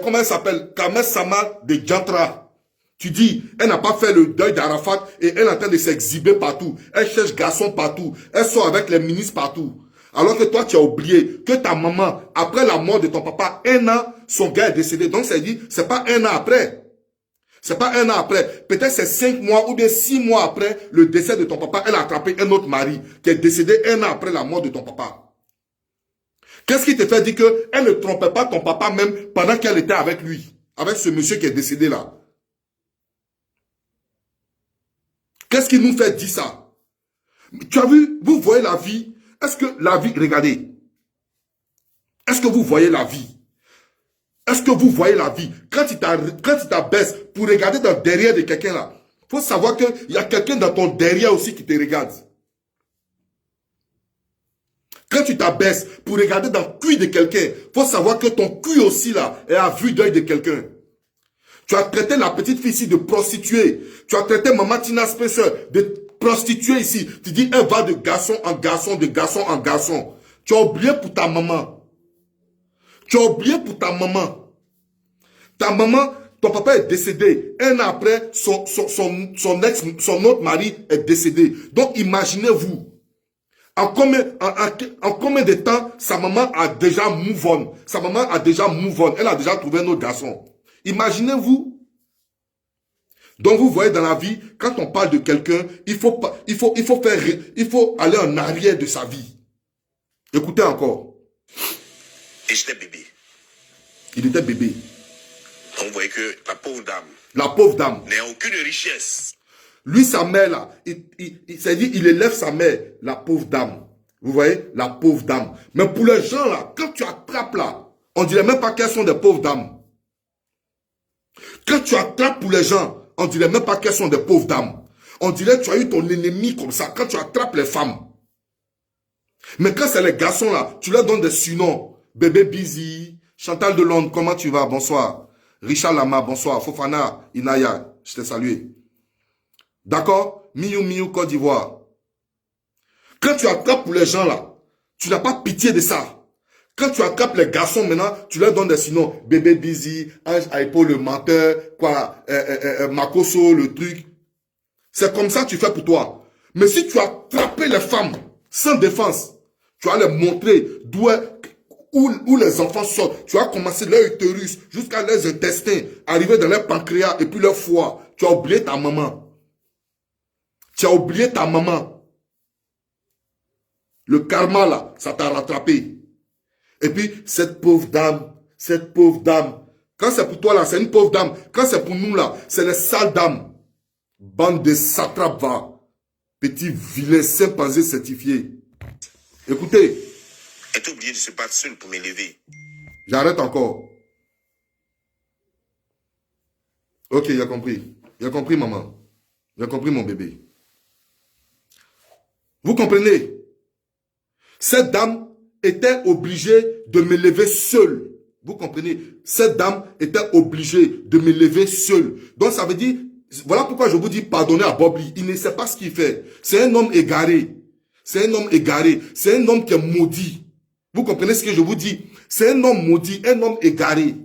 comment elle s'appelle, Kamel Sama de Jantra. Tu dis, elle n'a pas fait le deuil d'Arafat et elle est en train de s'exhiber partout. Elle cherche garçon partout. Elle sort avec les ministres partout. Alors que toi, tu as oublié que ta maman, après la mort de ton papa, 1 an, son gars est décédé. Donc, ça dit, c'est pas 1 an après. C'est pas 1 an après. Peut-être c'est 5 mois ou bien 6 mois après le décès de ton papa. Elle a attrapé un autre mari qui est décédé 1 an après la mort de ton papa. Qu'est-ce qui te fait dire qu'elle ne trompait pas ton papa même pendant qu'elle était avec lui? Avec ce monsieur qui est décédé là. Qu'est-ce qui nous fait dire ça? Tu as vu, vous voyez la vie. Est-ce que la vie, regardez. Est-ce que vous voyez la vie? Est-ce que vous voyez la vie? Quand tu t'abaisses pour regarder dans le derrière de quelqu'un là, il faut savoir qu'il y a quelqu'un dans ton derrière aussi qui te regarde. Quand tu t'abaisses pour regarder dans le cul de quelqu'un, il faut savoir que ton cul aussi là est à vue d'œil de quelqu'un. Tu as traité la petite fille ici de prostituée. Tu as traité Maman Tina Spencer de prostituée ici. Tu dis elle va de garçon en garçon, de garçon en garçon. Tu as oublié pour ta maman. Tu as oublié pour ta maman. Ta maman, ton papa est décédé. 1 an après, son autre mari est décédé. Donc imaginez-vous. En combien de temps sa maman a déjà move on? Sa maman a déjà move on. Elle a déjà trouvé un autre garçon. Imaginez-vous. Donc vous voyez dans la vie, quand on parle de quelqu'un, il faut aller en arrière de sa vie. Écoutez encore. Et j'étais bébé. Il était bébé. Donc vous voyez que la pauvre dame. La pauvre dame. N'a aucune richesse. Lui, sa mère là, c'est-à-dire il élève sa mère, la pauvre dame. Vous voyez, la pauvre dame. Mais pour les gens là, quand tu attrapes là, On dirait même pas qu'elles sont des pauvres dames. Quand tu attrapes pour les gens, on dirait même pas qu'elles sont des pauvres dames. On dirait que tu as eu ton ennemi comme ça, quand tu attrapes les femmes. Mais quand c'est les garçons là, tu leur donnes des surnoms. Bébé Busy, Chantal de Londres, comment tu vas? Bonsoir. Richard Lama, bonsoir. Fofana, Inaya, je t'ai salué. D'accord? Miou Miou, Côte d'Ivoire. Quand tu attrapes pour les gens là, tu n'as pas pitié de ça. Quand tu attrapes les garçons maintenant, tu leur donnes des surnoms. Bébé Busy, Ange Aipo, le menteur, quoi, Makoso, le truc. C'est comme ça que tu fais pour toi. Mais si tu as attrapé les femmes sans défense, tu vas les montrer où les enfants sortent. Tu vas commencer leur utérus jusqu'à leurs intestins, arriver dans leur pancréas et puis leur foie. Tu as oublié ta maman. Tu as oublié ta maman. Le karma là, ça t'a rattrapé. Et puis, cette pauvre dame, quand c'est pour toi là, c'est une pauvre dame. Quand c'est pour nous là, c'est les sales dames. Bande de satrapes, va. Petit vilain, chimpanzé certifié. Écoutez. Est obligé de se battre seul pour m'élever. J'arrête encore. Ok, il a compris. Il a compris, maman. Il a compris, mon bébé. Vous comprenez? Cette dame était obligée de m'élever seule. Vous comprenez? Cette dame était obligée de m'élever seule. Donc ça veut dire, voilà pourquoi je vous dis pardonnez à Bobby. Il ne sait pas ce qu'il fait. C'est un homme égaré. C'est un homme égaré. C'est un homme qui est maudit. Vous comprenez ce que je vous dis? C'est un homme maudit, un homme égaré.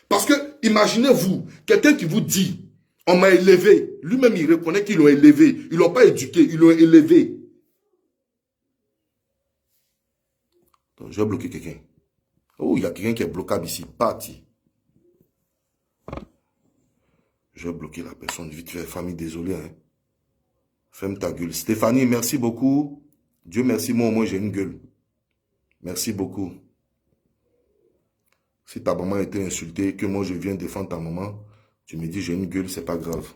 Parce que, imaginez-vous, quelqu'un qui vous dit, on m'a élevé. Lui-même, il reconnaît qu'ils l'ont élevé. Ils ne l'ont pas éduqué, ils l'ont élevé. Donc, je vais bloquer quelqu'un. Oh, il y a quelqu'un qui est bloquable ici. Parti. Je vais bloquer la personne vite fait. Famille, désolé. Hein. Ferme ta gueule. Stéphanie, merci beaucoup. Dieu merci, moi au moins j'ai une gueule. Merci beaucoup. Si ta maman a été insultée, que moi je viens défendre ta maman, tu me dis j'ai une gueule, c'est pas grave.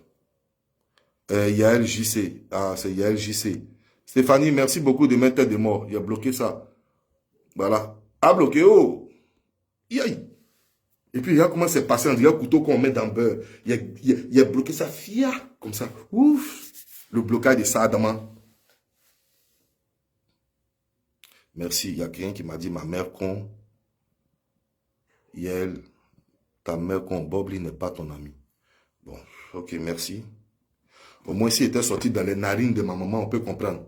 Yael JC. Ah, c'est Yael JC. Stéphanie, merci beaucoup de mettre tête de mort. Il a bloqué ça. Voilà. A bloqué, oh. Yaï. Et puis, regarde comment c'est passé. On dirait un couteau qu'on met dans le beurre. Il a bloqué ça, fia, comme ça. Ouf. Le blocage de ça, Adama. Merci. Il y a quelqu'un qui m'a dit, ma mère con. Yael, ta mère con, Bobli n'est pas ton ami. Bon, ok, merci. Au moins, s'il était sorti dans les narines de ma maman, on peut comprendre.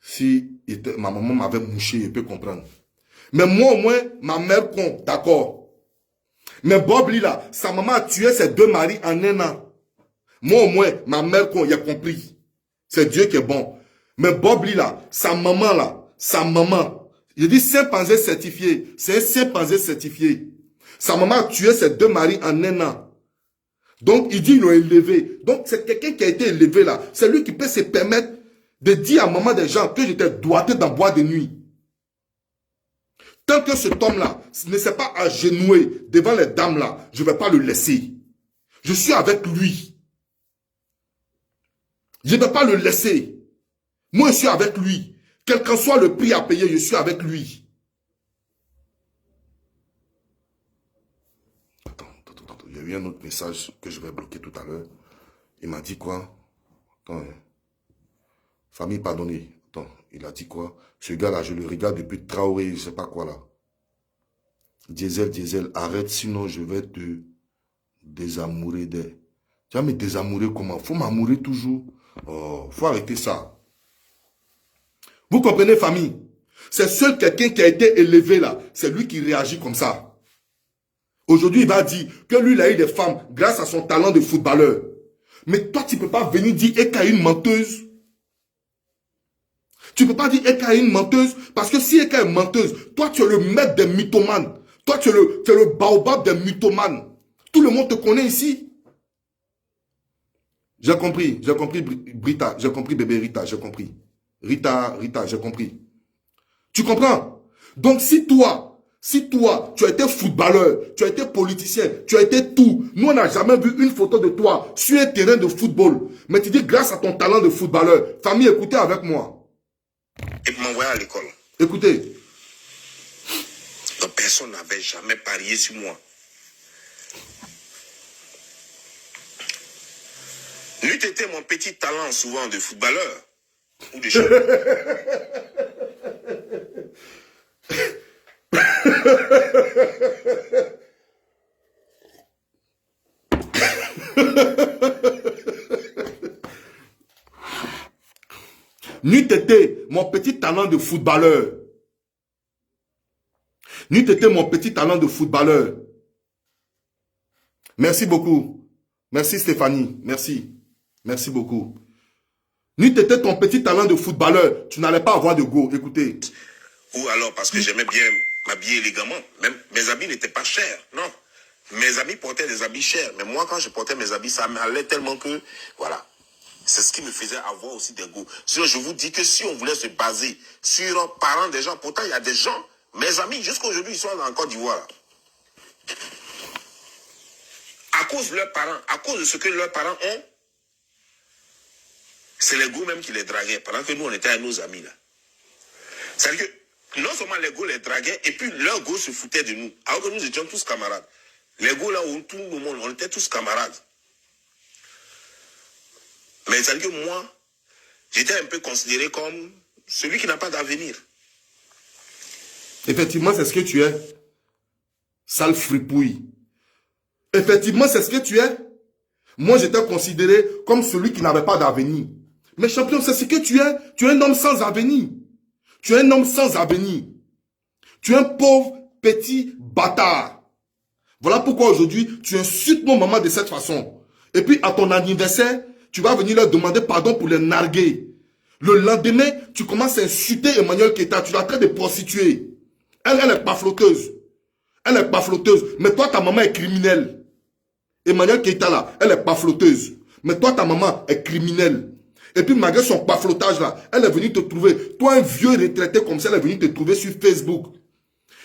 Si ma maman m'avait mouché, je peux comprendre. Mais moi, au moins, ma mère con, d'accord. Mais Bobli, là, sa maman a tué ses deux maris en un an. Moi, au moins, ma mère con, il a compris. C'est Dieu qui est bon. Mais Bobli, là, sa maman, je dis chimpanzé certifié. C'est un chimpanzé certifié. Sa maman a tué ses deux maris en un an. Donc, il dit qu'ils l'ont élevé. Donc, c'est quelqu'un qui a été élevé là. C'est lui qui peut se permettre de dire à maman des gens que j'étais doigté dans bois de nuit. Tant que cet homme-là ne s'est pas agenouillé devant les dames-là, je ne vais pas le laisser. Je suis avec lui. Je ne vais pas le laisser. Moi, je suis avec lui. Quel qu'en soit le prix à payer, je suis avec lui. Attends. Il y a eu un autre message que je vais bloquer tout à l'heure. Il m'a dit quoi? Attends. Famille pardonnée. Attends, il a dit quoi? Ce gars-là, je le regarde depuis Traoré, je ne sais pas quoi là. Diesel, arrête, sinon je vais te désamourer d'elle. Tu vas me désamourer comment? Faut m'amourer toujours. Oh, faut arrêter ça. Vous comprenez, famille? C'est seul quelqu'un qui a été élevé là. C'est lui qui réagit comme ça. Aujourd'hui, il va dire que lui, il a eu des femmes grâce à son talent de footballeur. Mais toi, tu ne peux pas venir dire Eka est une menteuse. Tu ne peux pas dire Eka est une menteuse, parce que si Eka est menteuse, toi tu es le maître des mythomanes. Toi tu es le baobab des mythomanes. Tout le monde te connaît ici. J'ai compris Brita, j'ai compris bébé Rita, j'ai compris. Rita, j'ai compris. Tu comprends? Donc si toi, tu as été footballeur, tu as été politicien, tu as été tout. Nous, on n'a jamais vu une photo de toi sur un terrain de football. Mais tu dis grâce à ton talent de footballeur. Famille, écoutez avec moi. Et m'envoyer à l'école. Écoutez. Donc personne n'avait jamais parié sur moi. N'eût été mon petit talent souvent de footballeur ou de champion. N'eût été mon petit talent de footballeur. N'eût été mon petit talent de footballeur. Merci beaucoup. Merci Stéphanie. Merci. Merci beaucoup. N'eût été ton petit talent de footballeur, tu n'allais pas avoir de go. Écoutez. Ou alors parce que j'aimais bien m'habiller élégamment. Même mes habits n'étaient pas chers. Non. Mes amis portaient des habits chers. Mais moi, quand je portais mes habits, ça m'allait tellement que... Voilà. C'est ce qui me faisait avoir aussi des goûts. Sinon, je vous dis que si on voulait se baser sur un parent des gens, pourtant, il y a des gens, mes amis, jusqu'à aujourd'hui, ils sont en Côte d'Ivoire. À cause de leurs parents, à cause de ce que leurs parents ont, c'est les goûts même qui les draguaient, pendant que nous, on était avec nos amis, là. C'est-à-dire que non seulement les goûts les draguaient, et puis leurs goûts se foutaient de nous, alors que nous étions tous camarades. Les goûts, là, où tout le monde, on était tous camarades. Mais c'est-à-dire que moi, j'étais un peu considéré comme celui qui n'a pas d'avenir. Effectivement, c'est ce que tu es. Sale fripouille. Effectivement, c'est ce que tu es. Moi, j'étais considéré comme celui qui n'avait pas d'avenir. Mais champion, c'est ce que tu es. Tu es un homme sans avenir. Tu es un homme sans avenir. Tu es un pauvre petit bâtard. Voilà pourquoi aujourd'hui, tu insultes nos mamans de cette façon. Et puis, à ton anniversaire, tu vas venir leur demander pardon pour les narguer. Le lendemain, tu commences à insulter Emmanuel Keita. Tu l'as traité de prostituée. Elle n'est pas flotteuse. Elle n'est pas flotteuse. Mais toi, ta maman est criminelle. Emmanuel Keita, là, elle n'est pas flotteuse. Mais toi, ta maman est criminelle. Et puis, malgré son pas flottage, là, elle est venue te trouver. Toi, un vieux retraité comme ça, elle est venue te trouver sur Facebook.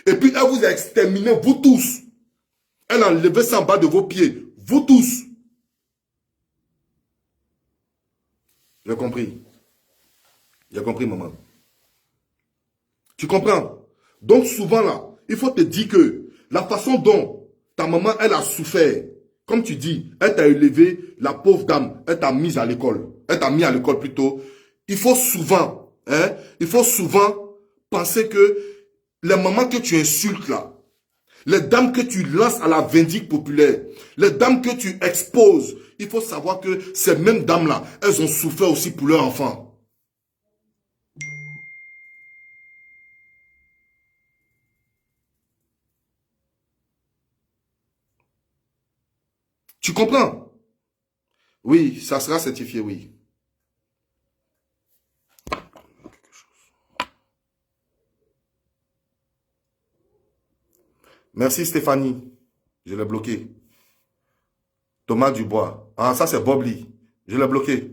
Et puis, elle vous a exterminé, vous tous. Elle a enlevé ça en bas de vos pieds. Vous tous. J'ai compris. J'ai compris, maman. Tu comprends? Donc, souvent, là, il faut te dire que la façon dont ta maman, elle a souffert, comme tu dis, elle t'a élevé, la pauvre dame, elle t'a mise à l'école. Elle t'a mis à l'école plutôt. Il faut souvent penser que les mamans que tu insultes là, les dames que tu lances à la vindicte populaire, les dames que tu exposes, il faut savoir que ces mêmes dames-là, elles ont souffert aussi pour leurs enfants. Tu comprends? Oui, ça sera certifié, oui. Merci Stéphanie. Je l'ai bloqué. Thomas Dubois. Ah, ça c'est Bob Lee. Je l'ai bloqué.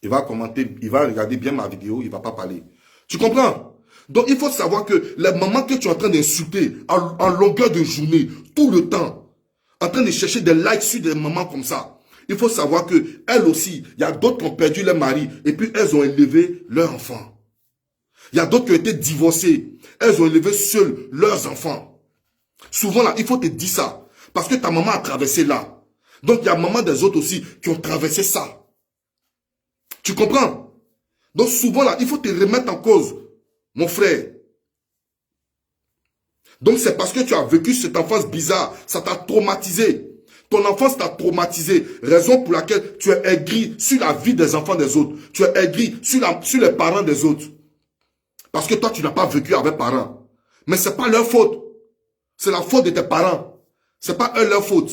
Il va commenter, il va regarder bien ma vidéo, il ne va pas parler. Tu comprends? Donc il faut savoir que les mamans que tu es en train d'insulter en longueur de journée, tout le temps, en train de chercher des likes sur des mamans comme ça, il faut savoir que elles aussi, il y a d'autres qui ont perdu leur mari et puis elles ont élevé leurs enfants. Il y a d'autres qui ont été divorcées. Elles ont élevé seules leurs enfants. Souvent là, il faut te dire ça. Parce que ta maman a traversé là. Donc il y a maman des autres aussi qui ont traversé ça. Tu comprends? Donc souvent là, il faut te remettre en cause, mon frère. Donc c'est parce que tu as vécu cette enfance bizarre. Ça t'a traumatisé. Ton enfance t'a traumatisé. Raison pour laquelle tu es aigri sur la vie des enfants des autres. Tu es aigri sur les parents des autres. Parce que toi, tu n'as pas vécu avec parents. Mais ce n'est pas leur faute. C'est la faute de tes parents. Ce n'est pas eux leur faute.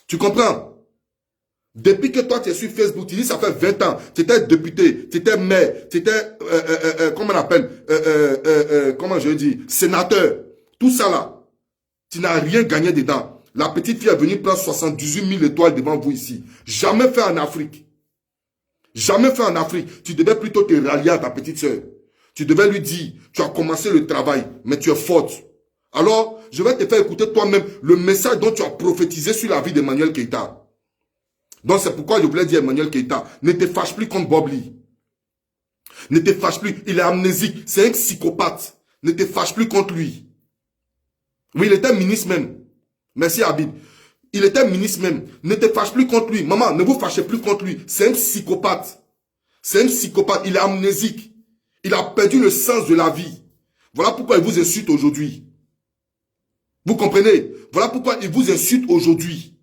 Tu comprends? Depuis que toi, tu es sur Facebook, tu dis ça fait 20 ans. Tu étais député, tu étais maire, tu étais, comment on appelle, comment je dis, sénateur. Tout ça là, tu n'as rien gagné dedans. La petite fille est venue prendre 78 000 étoiles devant vous ici. Jamais fait en Afrique. Jamais fait en Afrique. Tu devais plutôt te rallier à ta petite soeur. Tu devais lui dire, tu as commencé le travail, mais tu es forte. Alors, je vais te faire écouter toi-même le message dont tu as prophétisé sur la vie d'Emmanuel Keita. Donc c'est pourquoi je voulais dire à Emmanuel Keita, ne te fâche plus contre Bob Lee. Ne te fâche plus, il est amnésique, c'est un psychopathe. Ne te fâche plus contre lui. Oui, il était ministre même. Merci Habib. Il était ministre même. Ne te fâche plus contre lui. Maman, ne vous fâchez plus contre lui. C'est un psychopathe. C'est un psychopathe. Il est amnésique. Il a perdu le sens de la vie. Voilà pourquoi il vous insulte aujourd'hui. Vous comprenez? Voilà pourquoi il vous insulte aujourd'hui.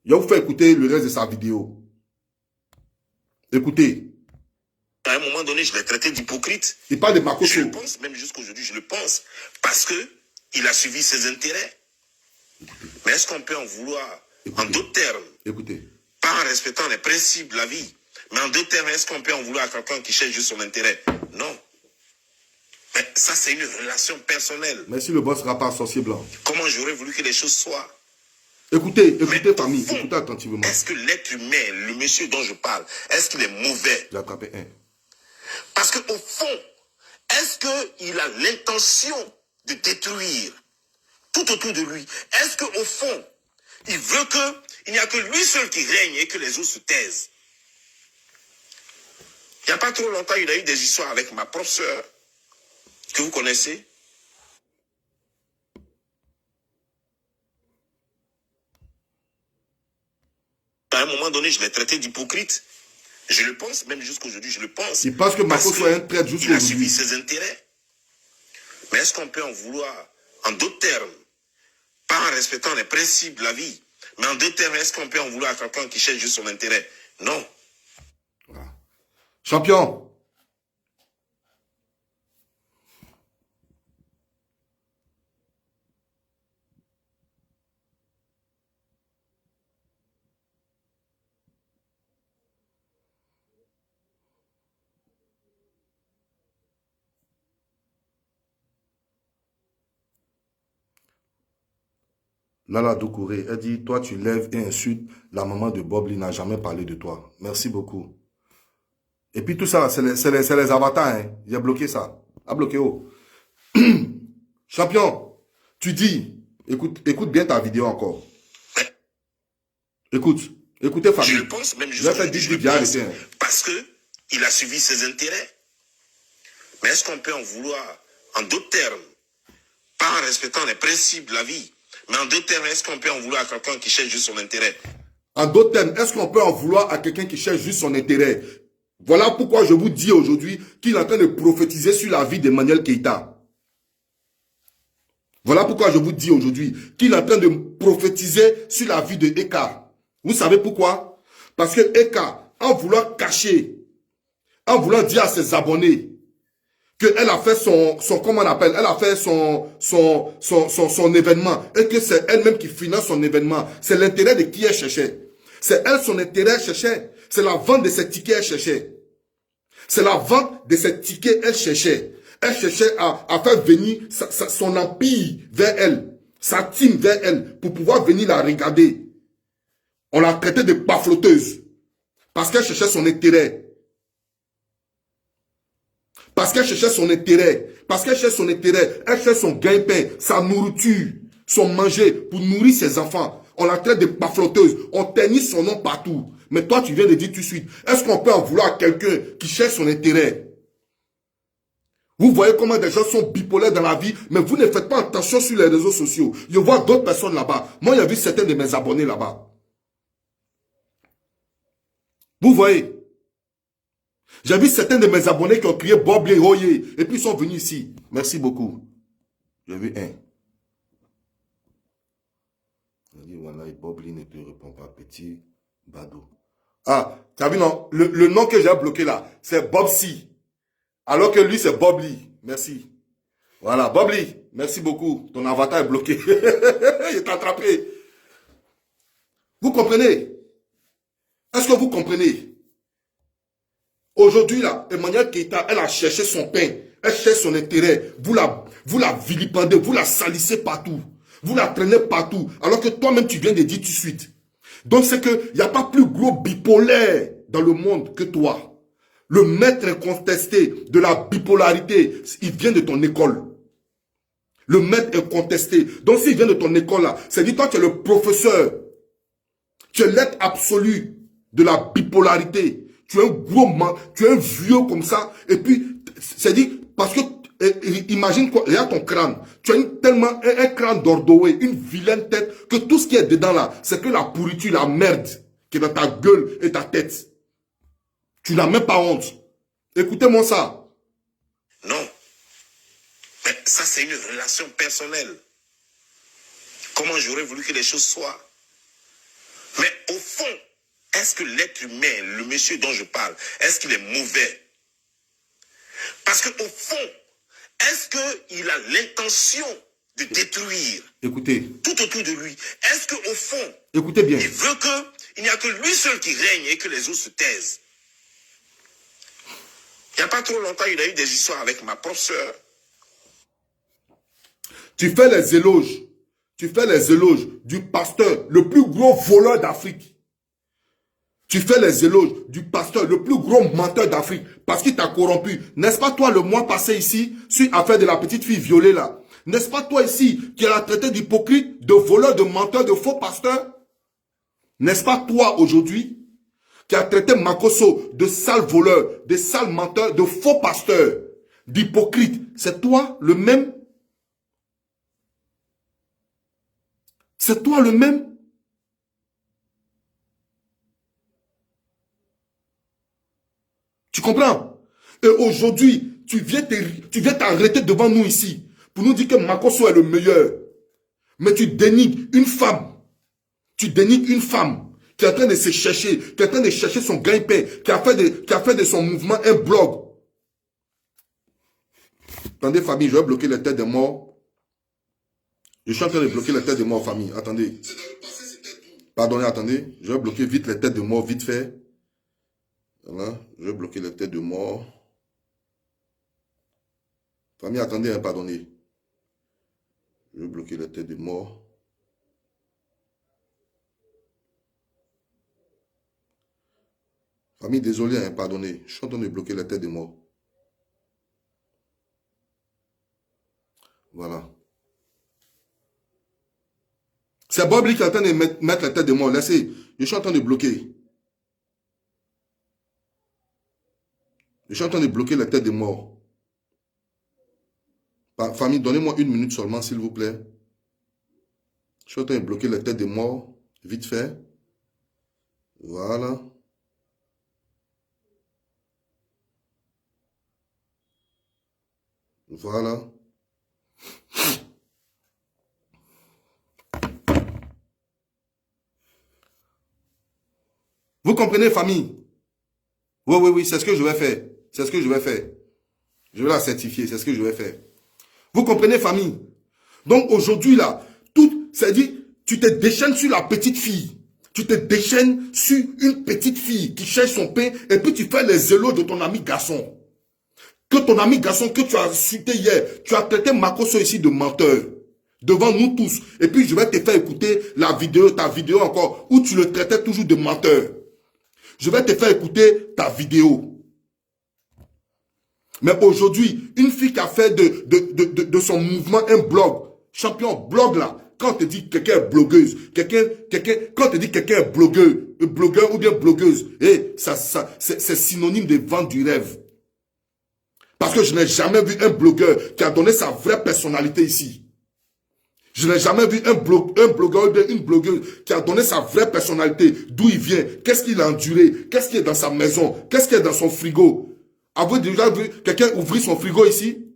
Je vais vous faire écouter le reste de sa vidéo. Écoutez. À un moment donné, je l'ai traité d'hypocrite. Il parle de Makoto. Je le pense, même jusqu'aujourd'hui, je le pense. Parce que il a suivi ses intérêts. Mais est-ce qu'on peut en vouloir, en d'autres termes, pas en respectant les principes de la vie, mais en d'autres termes, est-ce qu'on peut en vouloir à quelqu'un qui cherche juste son intérêt? Non. Mais ça, c'est une relation personnelle. Merci le boss rapport sorcier blanc. Comment j'aurais voulu que les choses soient? Écoutez, famille, écoutez attentivement. Est-ce que l'être humain, le monsieur dont je parle, est-ce qu'il est mauvais? J'ai attrapé un. Parce qu'au fond, est-ce qu'il a l'intention de détruire tout autour de lui? Est-ce qu'au fond, il veut qu'il n'y a que lui seul qui règne et que les autres se taisent? Il n'y a pas trop longtemps, il a eu des histoires avec ma propre sœur, que vous connaissez. À un moment donné, je l'ai traité d'hypocrite. Je le pense, même jusqu'aujourd'hui, je le pense. Il pense que Mako soit un traître jusqu'aujourd'hui. Il a suivi ses intérêts. Mais est-ce qu'on peut en vouloir, en d'autres termes, pas en respectant les principes de la vie, mais en d'autres termes, est-ce qu'on peut en vouloir à quelqu'un qui cherche juste son intérêt? Non. Voilà. Champion. Lala Doucouré, elle dit, toi tu lèves et insultes la maman de Bob Lee n'a jamais parlé de toi. Merci beaucoup. Et puis tout ça, c'est les avatars. Hein. Il a bloqué ça. A bloqué haut. Champion, tu dis, écoute bien ta vidéo encore. Écoutez famille. Je le pense, même jusqu'aujourd'hui, je le pense, parce qu'il a suivi ses intérêts. Mais est-ce qu'on peut en vouloir, en d'autres termes, pas en respectant les principes de la vie, mais en d'autres termes, est-ce qu'on peut en vouloir à quelqu'un qui cherche juste son intérêt? En d'autres termes, est-ce qu'on peut en vouloir à quelqu'un qui cherche juste son intérêt? Voilà pourquoi je vous dis aujourd'hui qu'il est en train de prophétiser sur la vie d'Emmanuel Keïta. Voilà pourquoi je vous dis aujourd'hui qu'il est en train de prophétiser sur la vie de Eka. Vous savez pourquoi? Parce que Eka, en voulant cacher, en voulant dire à ses abonnés qu'elle a fait comment on appelle, elle a fait son événement et que c'est elle-même qui finance son événement. C'est l'intérêt de qui elle cherchait. C'est elle son intérêt elle cherchait. C'est la vente de ses tickets elle cherchait. C'est la vente de ses tickets elle cherchait. Elle cherchait à faire venir son empire vers elle, sa team vers elle, pour pouvoir venir la regarder. On l'a traité de pafloteuse parce qu'elle cherchait son intérêt. Parce qu'elle cherchait son intérêt. Parce qu'elle cherchait son intérêt. Elle cherchait son gain-pain, sa nourriture, son manger pour nourrir ses enfants. On la traite de pafloteuse. On ternit son nom partout. Mais toi, tu viens de dire tout de suite, est-ce qu'on peut en vouloir à quelqu'un qui cherche son intérêt? Vous voyez comment des gens sont bipolaires dans la vie, mais vous ne faites pas attention sur les réseaux sociaux. Je vois d'autres personnes là-bas. Moi, j'ai vu certains de mes abonnés là-bas. Vous voyez? J'ai vu certains de mes abonnés qui ont crié Bob Lee Royer et puis ils sont venus ici. Merci beaucoup. J'ai vu un. Il dit voilà, Bob Lee ne te répond pas, petit Bado. Ah, tu as vu non? Le nom que j'ai bloqué là, c'est Bob C. Alors que lui, c'est Bob Lee. Merci. Voilà, Bob Lee, merci beaucoup. Ton avatar est bloqué. Il est attrapé. Vous comprenez? Est-ce que vous comprenez? Aujourd'hui, là, Emmanuel Keïta, elle a cherché son pain. Elle cherche son intérêt. Vous la vilipendez, vous la salissez partout. Vous la traînez partout. Alors que toi-même, tu viens de dire tout de suite. Donc, c'est qu'il n'y a pas plus gros bipolaire dans le monde que toi. Le maître incontesté de la bipolarité, il vient de ton école. Le maître incontesté. Donc, s'il vient de ton école, là, c'est-à-dire toi, tu es le professeur. Tu es l'être absolu de la bipolarité. Tu es un gros man, tu es un vieux comme ça. Et puis, c'est-à-dire, parce que Imagine quoi, regarde ton crâne. Tu as tellement un crâne d'ordowé, une vilaine tête, que tout ce qui est dedans là, c'est que la pourriture, la merde qui est dans ta gueule et ta tête. Tu n'as même pas honte. Écoutez-moi ça. Non. Mais ça, c'est une relation personnelle. Comment j'aurais voulu que les choses soient. Mais au fond, est-ce que l'être humain, le monsieur dont je parle, est-ce qu'il est mauvais? Parce qu'au fond, est-ce qu'il a l'intention de détruire Écoutez. tout autour de lui? Est-ce qu'au fond, écoutez bien, il veut qu'il n'y a que lui seul qui règne et que les autres se taisent? Il n'y a pas trop longtemps, il a eu des histoires avec ma propre sœur. tu fais les éloges. Tu fais les éloges du pasteur, le plus gros voleur d'Afrique. Tu fais les éloges du pasteur, le plus gros menteur d'Afrique, parce qu'il t'a corrompu. N'est-ce pas toi, le mois passé ici, sur l'affaire de la petite fille violée là? N'est-ce pas toi ici, qui a traité d'hypocrite, de voleur, de menteur, de faux pasteur? N'est-ce pas toi aujourd'hui, qui a traité Makosso de sale voleur, de sale menteur, de faux pasteur, d'hypocrite? C'est toi le même? C'est toi le même? Tu comprends? Et aujourd'hui, tu viens t'arrêter devant nous ici pour nous dire que Makosso est le meilleur. Mais tu dénigres une femme. Tu dénigres une femme qui est en train de se chercher, qui est en train de chercher son gagne-pain, qui a fait de son mouvement un blog. Attendez, famille, je vais bloquer les têtes des morts. Je suis en train de bloquer les têtes de morts, famille. Attendez. Pardonnez, attendez. Je vais bloquer vite les têtes de morts, vite fait. Voilà. Je vais bloquer les têtes de morts. Famille, attendez, hein, pardonnez. Je vais bloquer les têtes de morts. Famille, désolé, hein, pardonnez. Je suis en train de bloquer les têtes de morts. Voilà. C'est Bob Lee qui est en train de mettre la tête de mort. Laissez. Je suis en train de bloquer. Je suis en train de bloquer la tête de mort. Famille, donnez-moi une minute seulement, s'il vous plaît. Je suis en train de bloquer la tête de mort. Vite fait. Voilà. Voilà. Vous comprenez, famille? Oui, oui, oui, c'est ce que je vais faire. C'est ce que je vais faire. Je vais la certifier, c'est ce que je vais faire. Vous comprenez, famille? Donc aujourd'hui, là, tout, c'est-à-dire, tu te déchaînes sur la petite fille. Tu te déchaînes sur une petite fille qui cherche son pain et puis tu fais les éloges de ton ami garçon. Que ton ami garçon que tu as cité hier, tu as traité Makosso ici de menteur. Devant nous tous. Et puis je vais te faire écouter la vidéo, ta vidéo encore, où tu le traitais toujours de menteur. Je vais te faire écouter ta vidéo. Mais aujourd'hui, une fille qui a fait de son mouvement un blog, champion blog là, quand on te dit quelqu'un est blogueuse, quand on te dit quelqu'un est blogueur ou bien blogueuse, c'est synonyme de vendre du rêve. Parce que je n'ai jamais vu un blogueur qui a donné sa vraie personnalité ici. Je n'ai jamais vu un blogueur ou une blogueuse qui a donné sa vraie personnalité, d'où il vient, qu'est-ce qu'il a enduré, qu'est-ce qui est dans sa maison, qu'est-ce qui est dans son frigo. Avez-vous déjà vu quelqu'un ouvrir son frigo ici?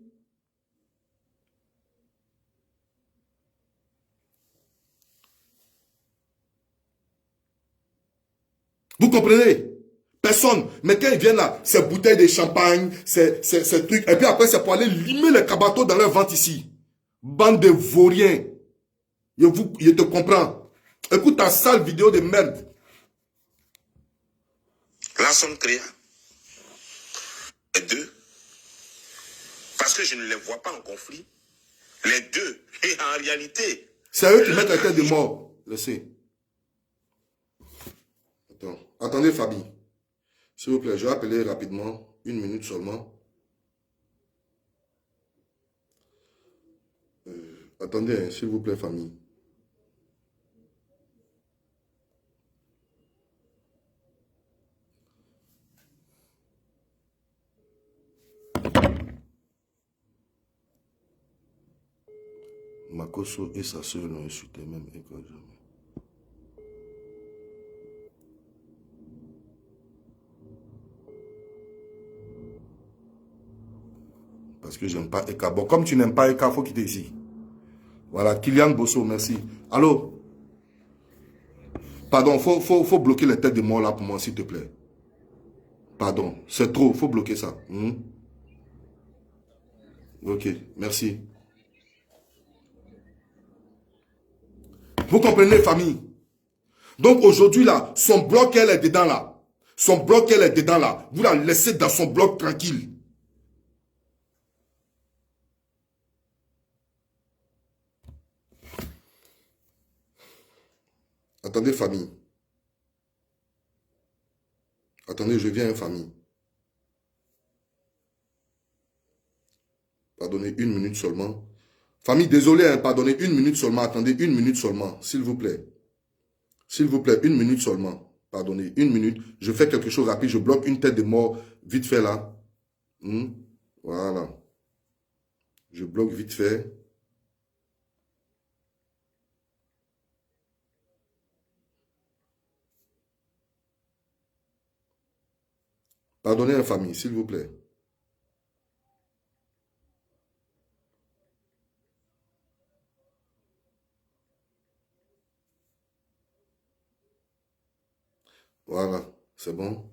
Vous comprenez? Personne. Mais quand ils viennent là, ces bouteilles de champagne, ces trucs, et puis après c'est pour aller limer les cabatos dans leur ventre ici. Bande de vauriens. Je te comprends. Écoute ta sale vidéo de merde. La sonne créa. Les deux. Parce que je ne les vois pas en conflit. Les deux. Et en réalité. C'est eux qui mettent la tête de mort. Laissez. Attends. Attendez, Fabi. S'il vous plaît, je vais appeler rapidement. Une minute seulement. Attendez, hein, s'il vous plaît, famille. Makoso et sa soeur l'ont insulté même école. Parce que j'aime pas Eka. Bon, comme tu n'aimes pas Eka, il faut quitter ici. Voilà, Kylian Bosso, merci. Allô? Pardon, faut bloquer les têtes de mort là pour moi, s'il te plaît. Pardon, c'est trop, faut bloquer ça. Ok, merci. Vous comprenez, famille? Donc aujourd'hui là, son bloc, elle est dedans là. Son bloc, elle est dedans là. Vous la laissez dans son bloc tranquille. Attendez, famille. Attendez, je viens, famille. Pardonnez 1 minute seulement. Famille, désolé, hein, pardonnez 1 minute seulement. Attendez 1 minute seulement, s'il vous plaît. S'il vous plaît, 1 minute seulement. Pardonnez, 1 minute. Je fais quelque chose rapide. Je bloque une tête de mort vite fait là. Voilà. Je bloque vite fait. Pardonnez la famille, s'il vous plaît. Voilà, c'est bon.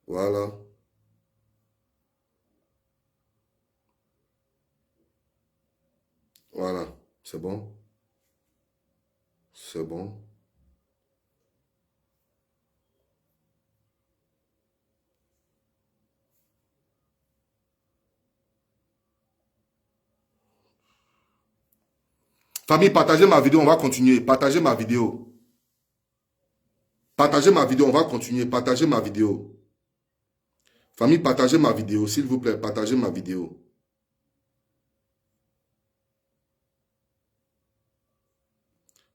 Voilà. Voilà, c'est bon. C'est bon. Famille, partagez ma vidéo, on va continuer. Partagez ma vidéo. Partagez ma vidéo, on va continuer. Partagez ma vidéo. Famille, partagez ma vidéo, s'il vous plaît. Partagez ma vidéo.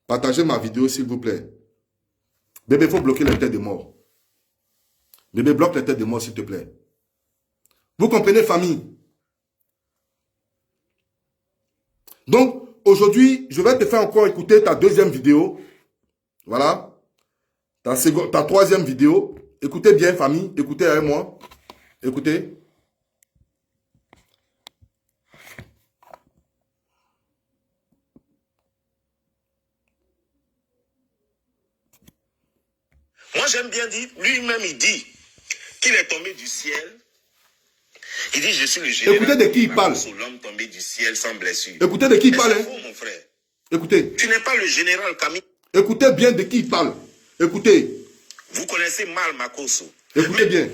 Partagez ma vidéo, s'il vous plaît. Bébé, il faut bloquer les têtes de mort. Bébé, bloque les têtes de mort, s'il te plaît. Vous comprenez, famille? Donc, aujourd'hui, je vais te faire encore écouter ta deuxième vidéo. Voilà. Ta troisième vidéo. Écoutez bien, famille. Écoutez avec moi. Écoutez. Moi, j'aime bien dire, lui-même, il dit qu'il est tombé du ciel. Il dit, je suis le général. Écoutez de qui il parle. L'homme tombé du ciel sans blessure. Écoutez de qui il parle. C'est faux, mon frère. Écoutez. Tu n'es pas le général Camille. Écoutez bien de qui il parle. Écoutez. Vous connaissez mal Makoso. Écoutez bien.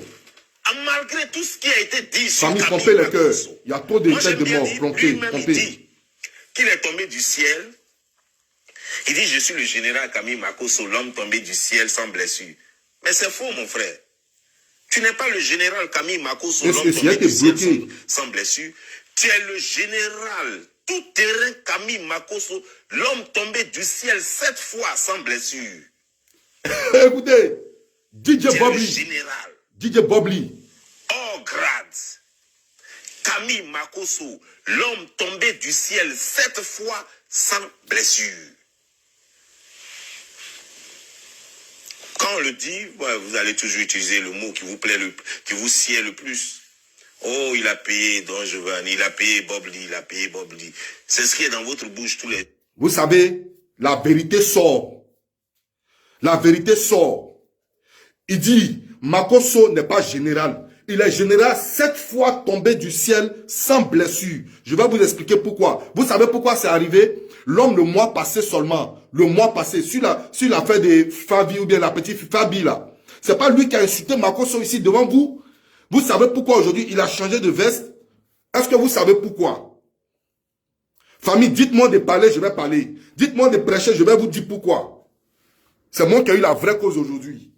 Malgré tout ce qui a été dit sur Famille, Camille trompez le cœur. Makoso, Il y a trop de têtes de mort. Trompez, lui-même, il trompez. dit qu'il est tombé du ciel. Il dit, je suis le général Camille Makoso, l'homme tombé du ciel sans blessure. Mais c'est faux, mon frère. Tu n'es pas le général Camille Makoso, l'homme tombé du ciel sans blessure. Tu es le général tout-terrain Camille Makoso, l'homme tombé du ciel 7 fois sans blessure. Écoutez, DJ Bobby. Général. DJ Bobby. Hors grade. Camille Makoso, l'homme tombé du ciel 7 fois sans blessure. Quand on le dit, ouais, vous allez toujours utiliser le mot qui vous plaît, qui vous sied le plus. Oh, il a payé Don Giovanni, il a payé Bob Lee, il a payé Bob Lee. C'est ce qui est dans votre bouche tous les... Vous savez, la vérité sort. La vérité sort. Il dit, Makoso n'est pas général. Il est général 7 fois tombé du ciel sans blessure. Je vais vous expliquer pourquoi. Vous savez pourquoi c'est arrivé? L'homme le mois passé seulement, le mois passé, sur l'affaire de Fabi ou bien la petite Fabi là. C'est pas lui qui a insulté Makoso ici devant vous. Vous savez pourquoi aujourd'hui il a changé de veste? Est-ce que vous savez pourquoi? Famille, dites-moi de parler, je vais parler. Dites-moi de prêcher, je vais vous dire pourquoi. C'est moi qui ai eu la vraie cause aujourd'hui.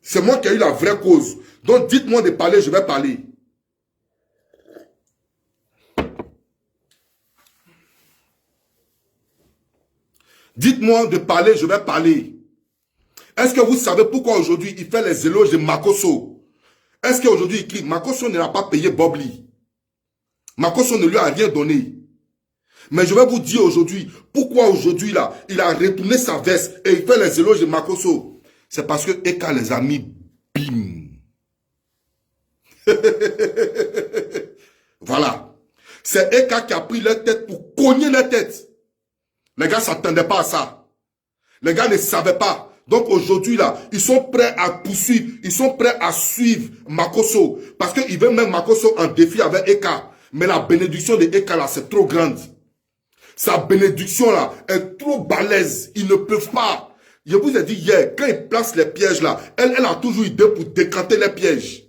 C'est moi qui ai eu la vraie cause. Donc dites-moi de parler, je vais parler. Dites-moi de parler, je vais parler. Est-ce que vous savez pourquoi aujourd'hui il fait les éloges de Makoso? Est-ce qu'aujourd'hui, il crie, Makosso ne l'a pas payé Bob Lee. Makosso ne lui a rien donné. Mais je vais vous dire aujourd'hui, pourquoi aujourd'hui, là, il a retourné sa veste et il fait les éloges de Makosso. C'est parce que Eka les a mis, bim. Voilà. C'est Eka qui a pris leur tête pour cogner leur tête. Les gars ne s'attendaient pas à ça. Les gars ne savaient pas. Donc aujourd'hui, là, ils sont prêts à poursuivre. Ils sont prêts à suivre Makosso. Parce qu'ils veulent même Makosso en défi avec Eka. Mais la bénédiction de Eka, là, c'est trop grande. Sa bénédiction, là, est trop balèze. Ils ne peuvent pas. Je vous ai dit hier, quand ils placent les pièges, là, elle a toujours idée pour décanter les pièges.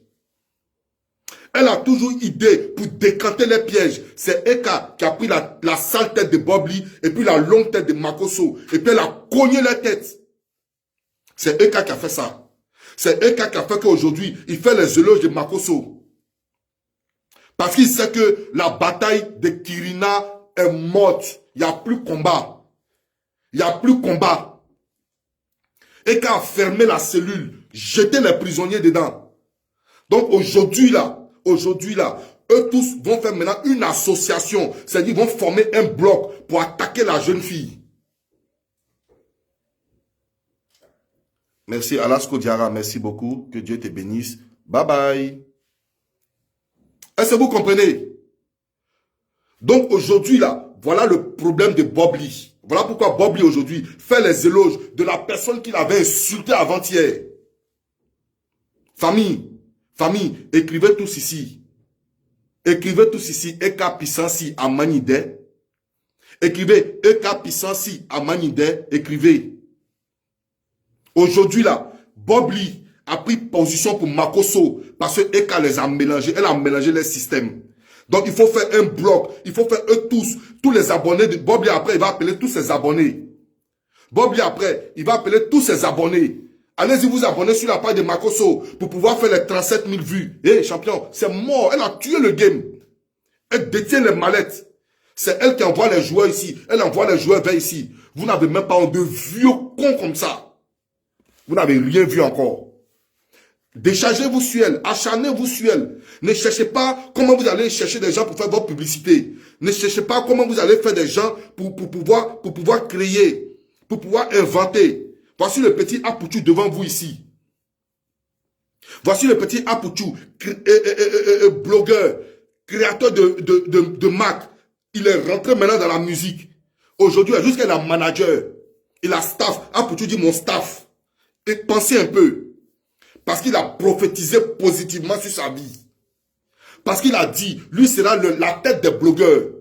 Elle a toujours idée pour décanter les pièges. C'est Eka qui a pris la sale tête de Bob Lee et puis la longue tête de Makosso. Et puis elle a cogné la tête. C'est Eka qui a fait ça. C'est Eka qui a fait qu'aujourd'hui, il fait les éloges de Makosso. Parce qu'il sait que la bataille de Kirina est morte. Il n'y a plus combat. Il n'y a plus combat. Eka a fermé la cellule, jeté les prisonniers dedans. Donc aujourd'hui là, eux tous vont faire maintenant une association. C'est-à-dire vont former un bloc pour attaquer la jeune fille. Merci Alasko Diara, merci beaucoup. Que Dieu te bénisse. Bye bye. Est-ce que vous comprenez? Donc aujourd'hui là, voilà le problème de Bob Lee. Voilà pourquoi Bob Lee aujourd'hui fait les éloges de la personne qu'il avait insultée avant-hier. Famille, écrivez tous ici. Écrivez tous ici, Eka Pissansi à Manide. Écrivez, Eka Pissansi à Manide. Écrivez. Aujourd'hui là, Bob Lee a pris position pour Makosso parce que Eka les a mélangés. Elle a mélangé les systèmes. Donc il faut faire un bloc. Il faut faire eux tous les abonnés. De Bob Lee après, il va appeler tous ses abonnés. Bob Lee après, il va appeler tous ses abonnés. Allez-y vous abonner sur la page de Makosso pour pouvoir faire les 37 000 vues. Eh, champion, c'est mort. Elle a tué le game. Elle détient les mallettes. C'est elle qui envoie les joueurs ici. Elle envoie les joueurs vers ici. Vous n'avez même pas de vieux cons comme ça. Vous n'avez rien vu encore. Déchargez-vous sur elle. Acharnez-vous sur elle. Ne cherchez pas comment vous allez chercher des gens pour faire votre publicité. Ne cherchez pas comment vous allez faire des gens pour pouvoir créer, pour pouvoir inventer. Voici le petit Apoutou devant vous ici. Voici le petit Apoutou, blogueur, créateur de Mac. Il est rentré maintenant dans la musique. Aujourd'hui, jusqu'à la manager. Il a staff. Apoutou dit mon staff. Et pensez un peu. Parce qu'il a prophétisé positivement sur sa vie. Parce qu'il a dit, lui sera la tête des blogueurs.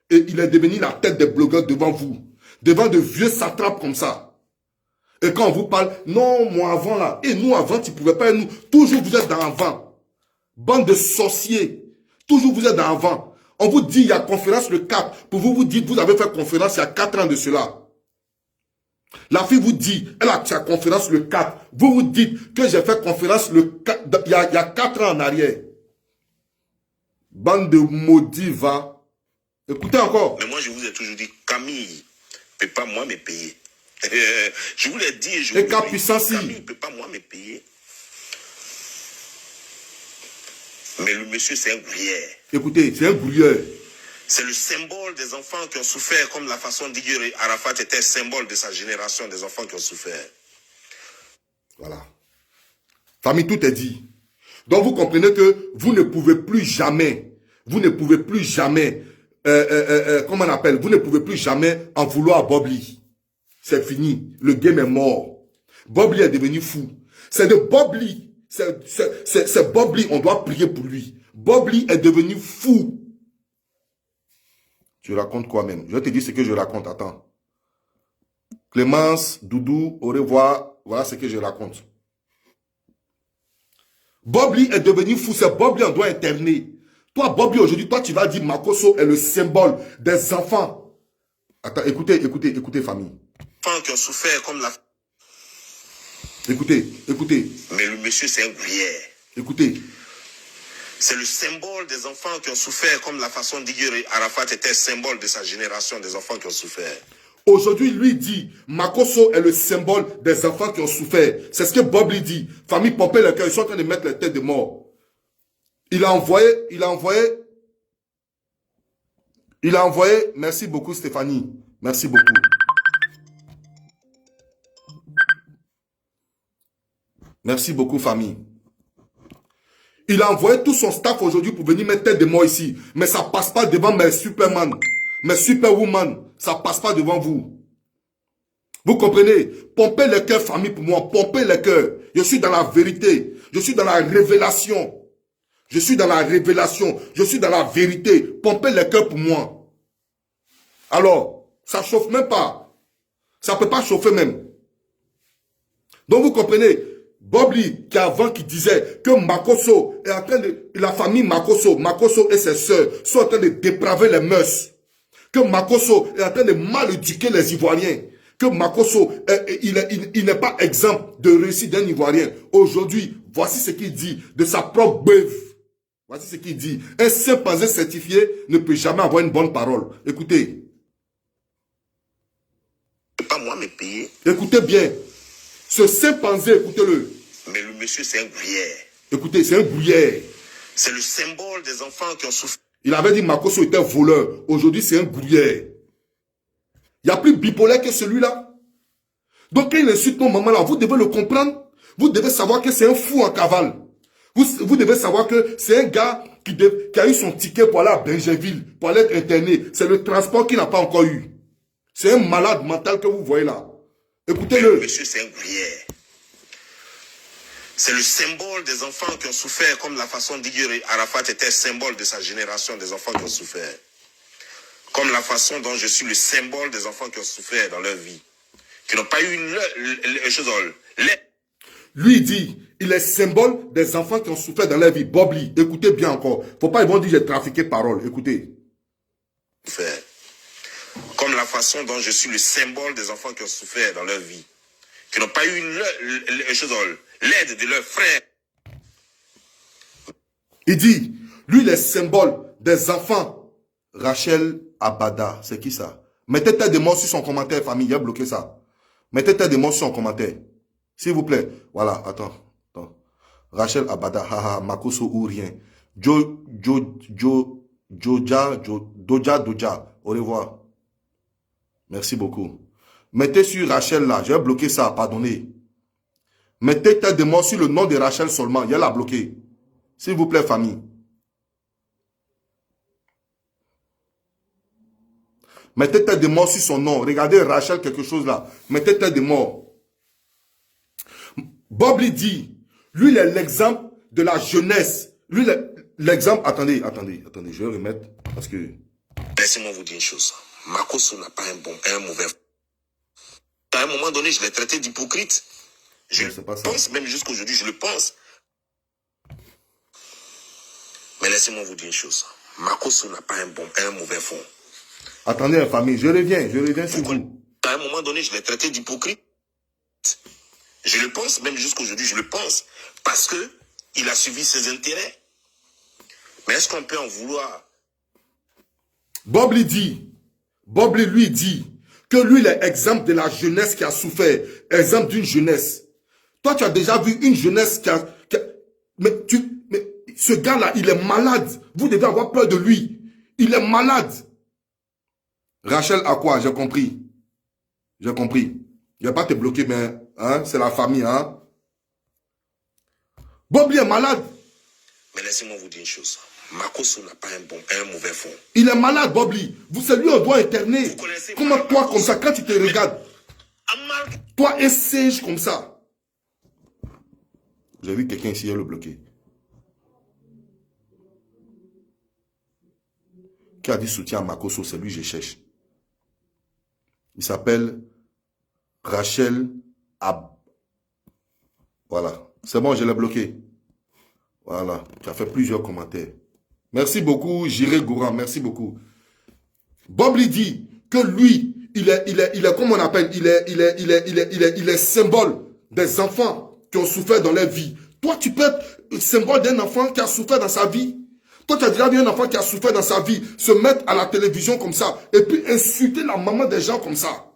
Et il est devenu la tête des blogueurs devant vous. Devant de vieux satrapes comme ça. Et quand on vous parle, non, moi avant là, et nous avant, tu ne pouvais pas, et nous, toujours vous êtes dans avant. Bande de sorciers, toujours vous êtes dans avant. On vous dit, il y a conférence le 4. Pour vous, vous dites, vous avez fait conférence il y a 4 ans de cela. La fille vous dit, elle a sa conférence le 4. Vous vous dites que j'ai fait conférence le 4, il y a 4 ans en arrière. Bande de maudits, va. Écoutez encore. Mais moi, je vous ai toujours dit, Camille ne peut pas moi me payer. Je vous l'ai dit et je vous l'ai dit, Camille ne peut pas moi me payer. Mais le monsieur, c'est un gruyère. Écoutez, c'est un gruyère. C'est le symbole des enfants qui ont souffert, comme la façon d'Igor Arafat était symbole de sa génération, des enfants qui ont souffert. Voilà. Famille, tout est dit. Donc vous comprenez que vous ne pouvez plus jamais, comment on appelle, vous ne pouvez plus jamais en vouloir à Bob Lee. C'est fini. Le game est mort. Bob Lee est devenu fou. C'est de Bob Lee. C'est Bob Lee. On doit prier pour lui. Bob Lee est devenu fou. Tu racontes quoi même? Je te dis ce que je raconte. Attends. Clémence, Doudou, au revoir. Voilà ce que je raconte. Bob Lee est devenu fou. C'est Bob Lee, on doit interner. Toi, Bob Lee, aujourd'hui, toi, tu vas dire Makosso est le symbole des enfants. Attends, écoutez, famille. Qui ont souffert comme la... Écoutez. Mais le monsieur, c'est un gruyère. Écoutez. C'est le symbole des enfants qui ont souffert, comme la façon d'Igor Arafat était symbole de sa génération, des enfants qui ont souffert. Aujourd'hui, lui dit, Makosso est le symbole des enfants qui ont souffert. C'est ce que Bob Lee dit. Famille, pompez le cœur, ils sont en train de mettre les têtes de mort. Il a envoyé, merci beaucoup Stéphanie, merci beaucoup. Merci beaucoup famille. Il a envoyé tout son staff aujourd'hui pour venir mettre tête de moi ici. Mais ça passe pas devant mes Superman, mes Superwoman, ça passe pas devant vous. Vous comprenez? Pompez le cœur famille pour moi, pompez le cœur. Je suis dans la vérité, je suis dans la révélation. Je suis dans la révélation, je suis dans la vérité. Pompez le cœur pour moi. Alors, ça chauffe même pas. Ça peut pas chauffer même. Donc vous comprenez, Bobli, qui disait que Makosso est en train de... La famille Makosso et ses sœurs sont en train de dépraver les mœurs. Que Makosso est en train de mal éduquer les Ivoiriens. Que Makosso, il n'est pas exempt de réussite d'un Ivoirien. Aujourd'hui, voici ce qu'il dit de sa propre beuve. Voici ce qu'il dit. Un chimpanzé certifié ne peut jamais avoir une bonne parole. Écoutez. Pas moi me payer. Écoutez bien. Ce chimpanzé, écoutez-le. Mais le monsieur, c'est un gruyère. Écoutez, c'est un gruyère. C'est le symbole des enfants qui ont souffert. Il avait dit Makosso était voleur. Aujourd'hui, c'est un gruyère. Il n'y a plus bipolaire que celui-là. Donc, quand il insulte nos mamans là, vous devez le comprendre. Vous devez savoir que c'est un fou en cavale. Vous devez savoir que c'est un gars qui a eu son ticket pour aller à Benjerville, pour aller être interné. C'est le transport qu'il n'a pas encore eu. C'est un malade mental que vous voyez là. Écoutez-le. Monsieur, c'est un gruyère. C'est le symbole des enfants qui ont souffert, comme la façon d'Igor Arafat était symbole de sa génération, des enfants qui ont souffert. Comme la façon dont je suis le symbole des enfants qui ont souffert dans leur vie. Qui n'ont pas eu Lui dit, il est symbole des enfants qui ont souffert dans leur vie. Bobli, écoutez bien encore. Faut pas, ils vont dire j'ai trafiqué parole. Écoutez. Comme la façon dont je suis le symbole des enfants qui ont souffert dans leur vie. Qui n'ont pas eu l'aide de leurs frères. Il dit, lui, il est symbole des enfants. Rachel Abada, c'est qui ça? Mettez tête de mort sur son commentaire, famille, il a bloqué ça. Mettez tête de mort sur son commentaire. S'il vous plaît. Voilà, attends. Rachel Abada, haha, Makosso ou rien. Doja, au revoir. Merci beaucoup. Mettez sur Rachel là, j'ai bloqué ça, pardonnez. Mettez tête de mort sur le nom de Rachel seulement, il l'a bloqué. S'il vous plaît, famille. Mettez tête de mort sur son nom. Regardez Rachel quelque chose là. Mettez tête de mort. Bobli dit, lui il est l'exemple de la jeunesse. Lui l'exemple, attendez, je vais remettre parce que... Laissez-moi vous dire une chose. Makosso n'a pas un mauvais... À un moment donné, je l'ai traité d'hypocrite. Je le pense, même jusqu'aujourd'hui, je le pense. Mais laissez-moi vous dire une chose. Makosso n'a pas un mauvais fond. Attendez, famille, je reviens sur vous. À un moment donné, je l'ai traité d'hypocrite. Je le pense, même jusqu'aujourd'hui, je le pense. Parce que il a suivi ses intérêts. Mais est-ce qu'on peut en vouloir? Bobli lui dit que lui, il est exemple de la jeunesse qui a souffert. Exemple d'une jeunesse. Toi, tu as déjà vu une jeunesse qui a... Mais ce gars-là, il est malade. Vous devez avoir peur de lui. Il est malade. Rachel, à quoi? J'ai compris. Je ne vais pas te bloquer, mais hein, c'est la famille. Hein? Bobli est malade. Mais laissez-moi vous dire une chose. Makosso n'a pas un mauvais fond. Il est malade, Bobli. C'est lui, on doit interner. Comment toi, comme ça, quand tu te regardes, toi, un singe comme ça. J'ai vu quelqu'un ici, il le bloqué. Qui a dit soutien à Makosso, c'est lui que je cherche. Il s'appelle Rachel Ab. Voilà. C'est bon, je l'ai bloqué. Voilà. Tu as fait plusieurs commentaires. Merci beaucoup, Jiré Gouran. Merci beaucoup. Bobli dit que lui, il est comme on appelle, il est symbole des enfants qui ont souffert dans leur vie. Toi, tu peux être symbole d'un enfant qui a souffert dans sa vie. Toi, tu as déjà vu un enfant qui a souffert dans sa vie se mettre à la télévision comme ça et puis insulter la maman des gens comme ça.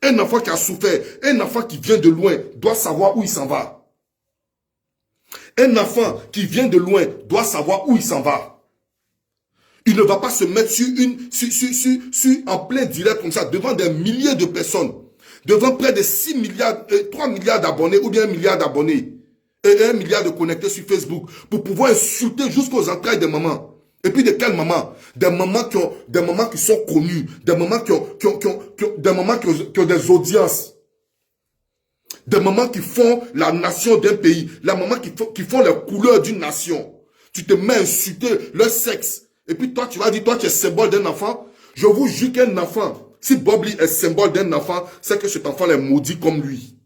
Un enfant qui a souffert, un enfant qui vient de loin doit savoir où il s'en va. Un enfant qui vient de loin doit savoir où il s'en va. Il ne va pas se mettre en plein direct comme ça, devant des milliers de personnes, devant près de 6 milliards, 3 milliards d'abonnés ou bien 1 milliard d'abonnés, et 1 milliard de connectés sur Facebook, pour pouvoir insulter jusqu'aux entrailles des mamans. Et puis de quelles mamans? Des mamans qui sont connues, des mamans qui ont des audiences. Des mamans qui font la nation d'un pays, la maman qui font les couleurs d'une nation. Tu te mets à insulter leur sexe. Et puis toi, tu vas dire, toi, tu es symbole d'un enfant. Je vous jure qu'un enfant, si Bob Lee est symbole d'un enfant, c'est que cet enfant est maudit comme lui.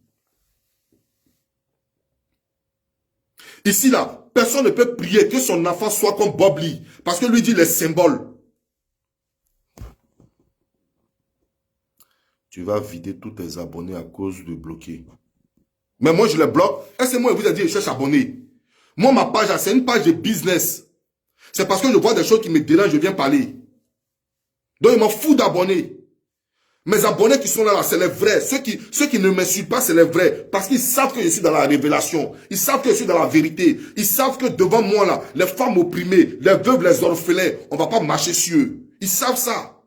Ici, là, personne ne peut prier que son enfant soit comme Bob Lee. Parce que lui dit les symboles. Tu vas vider tous tes abonnés à cause de bloquer. Mais moi, je les bloque. Et c'est moi qui vous ai dit, je cherche abonnés. Moi, ma page, c'est une page de business. C'est parce que je vois des choses qui me dérangent, je viens parler. Donc, il m'en fout d'abonnés. Mes abonnés qui sont là, c'est les vrais. Ceux qui ne me suivent pas, c'est les vrais. Parce qu'ils savent que je suis dans la révélation. Ils savent que je suis dans la vérité. Ils savent que devant moi, là, les femmes opprimées, les veuves, les orphelins, on ne va pas marcher sur eux. Ils savent ça.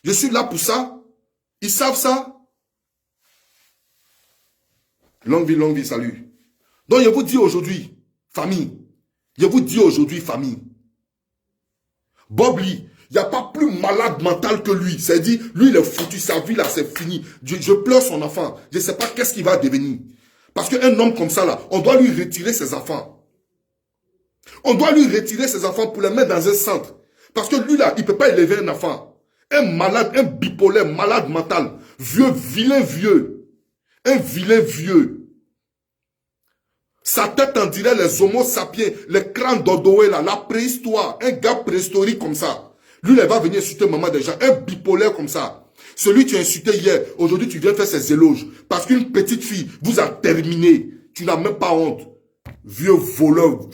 Je suis là pour ça. Ils savent ça. Longue vie, salut. Donc, je vous dis aujourd'hui, famille. Je vous dis aujourd'hui, famille. Bob Lee, il n'y a pas plus malade mental que lui. C'est-à-dire, lui, il est foutu, sa vie là, c'est fini. Je pleure son enfant. Je ne sais pas qu'est-ce qu'il va devenir. Parce qu'un homme comme ça là, on doit lui retirer ses enfants. On doit lui retirer ses enfants pour les mettre dans un centre. Parce que lui là, il ne peut pas élever un enfant. Un malade, un bipolaire, malade mental. Vieux, vilain vieux. Un vilain vieux. Sa tête en dirait les homo sapiens, les crânes d'Odoé là, la préhistoire, un gars préhistorique comme ça. Lui, il va venir insulter maman déjà, un bipolaire comme ça. Celui que tu as insulté hier, aujourd'hui tu viens faire ses éloges. Parce qu'une petite fille vous a terminé. Tu n'as même pas honte. Vieux voleur,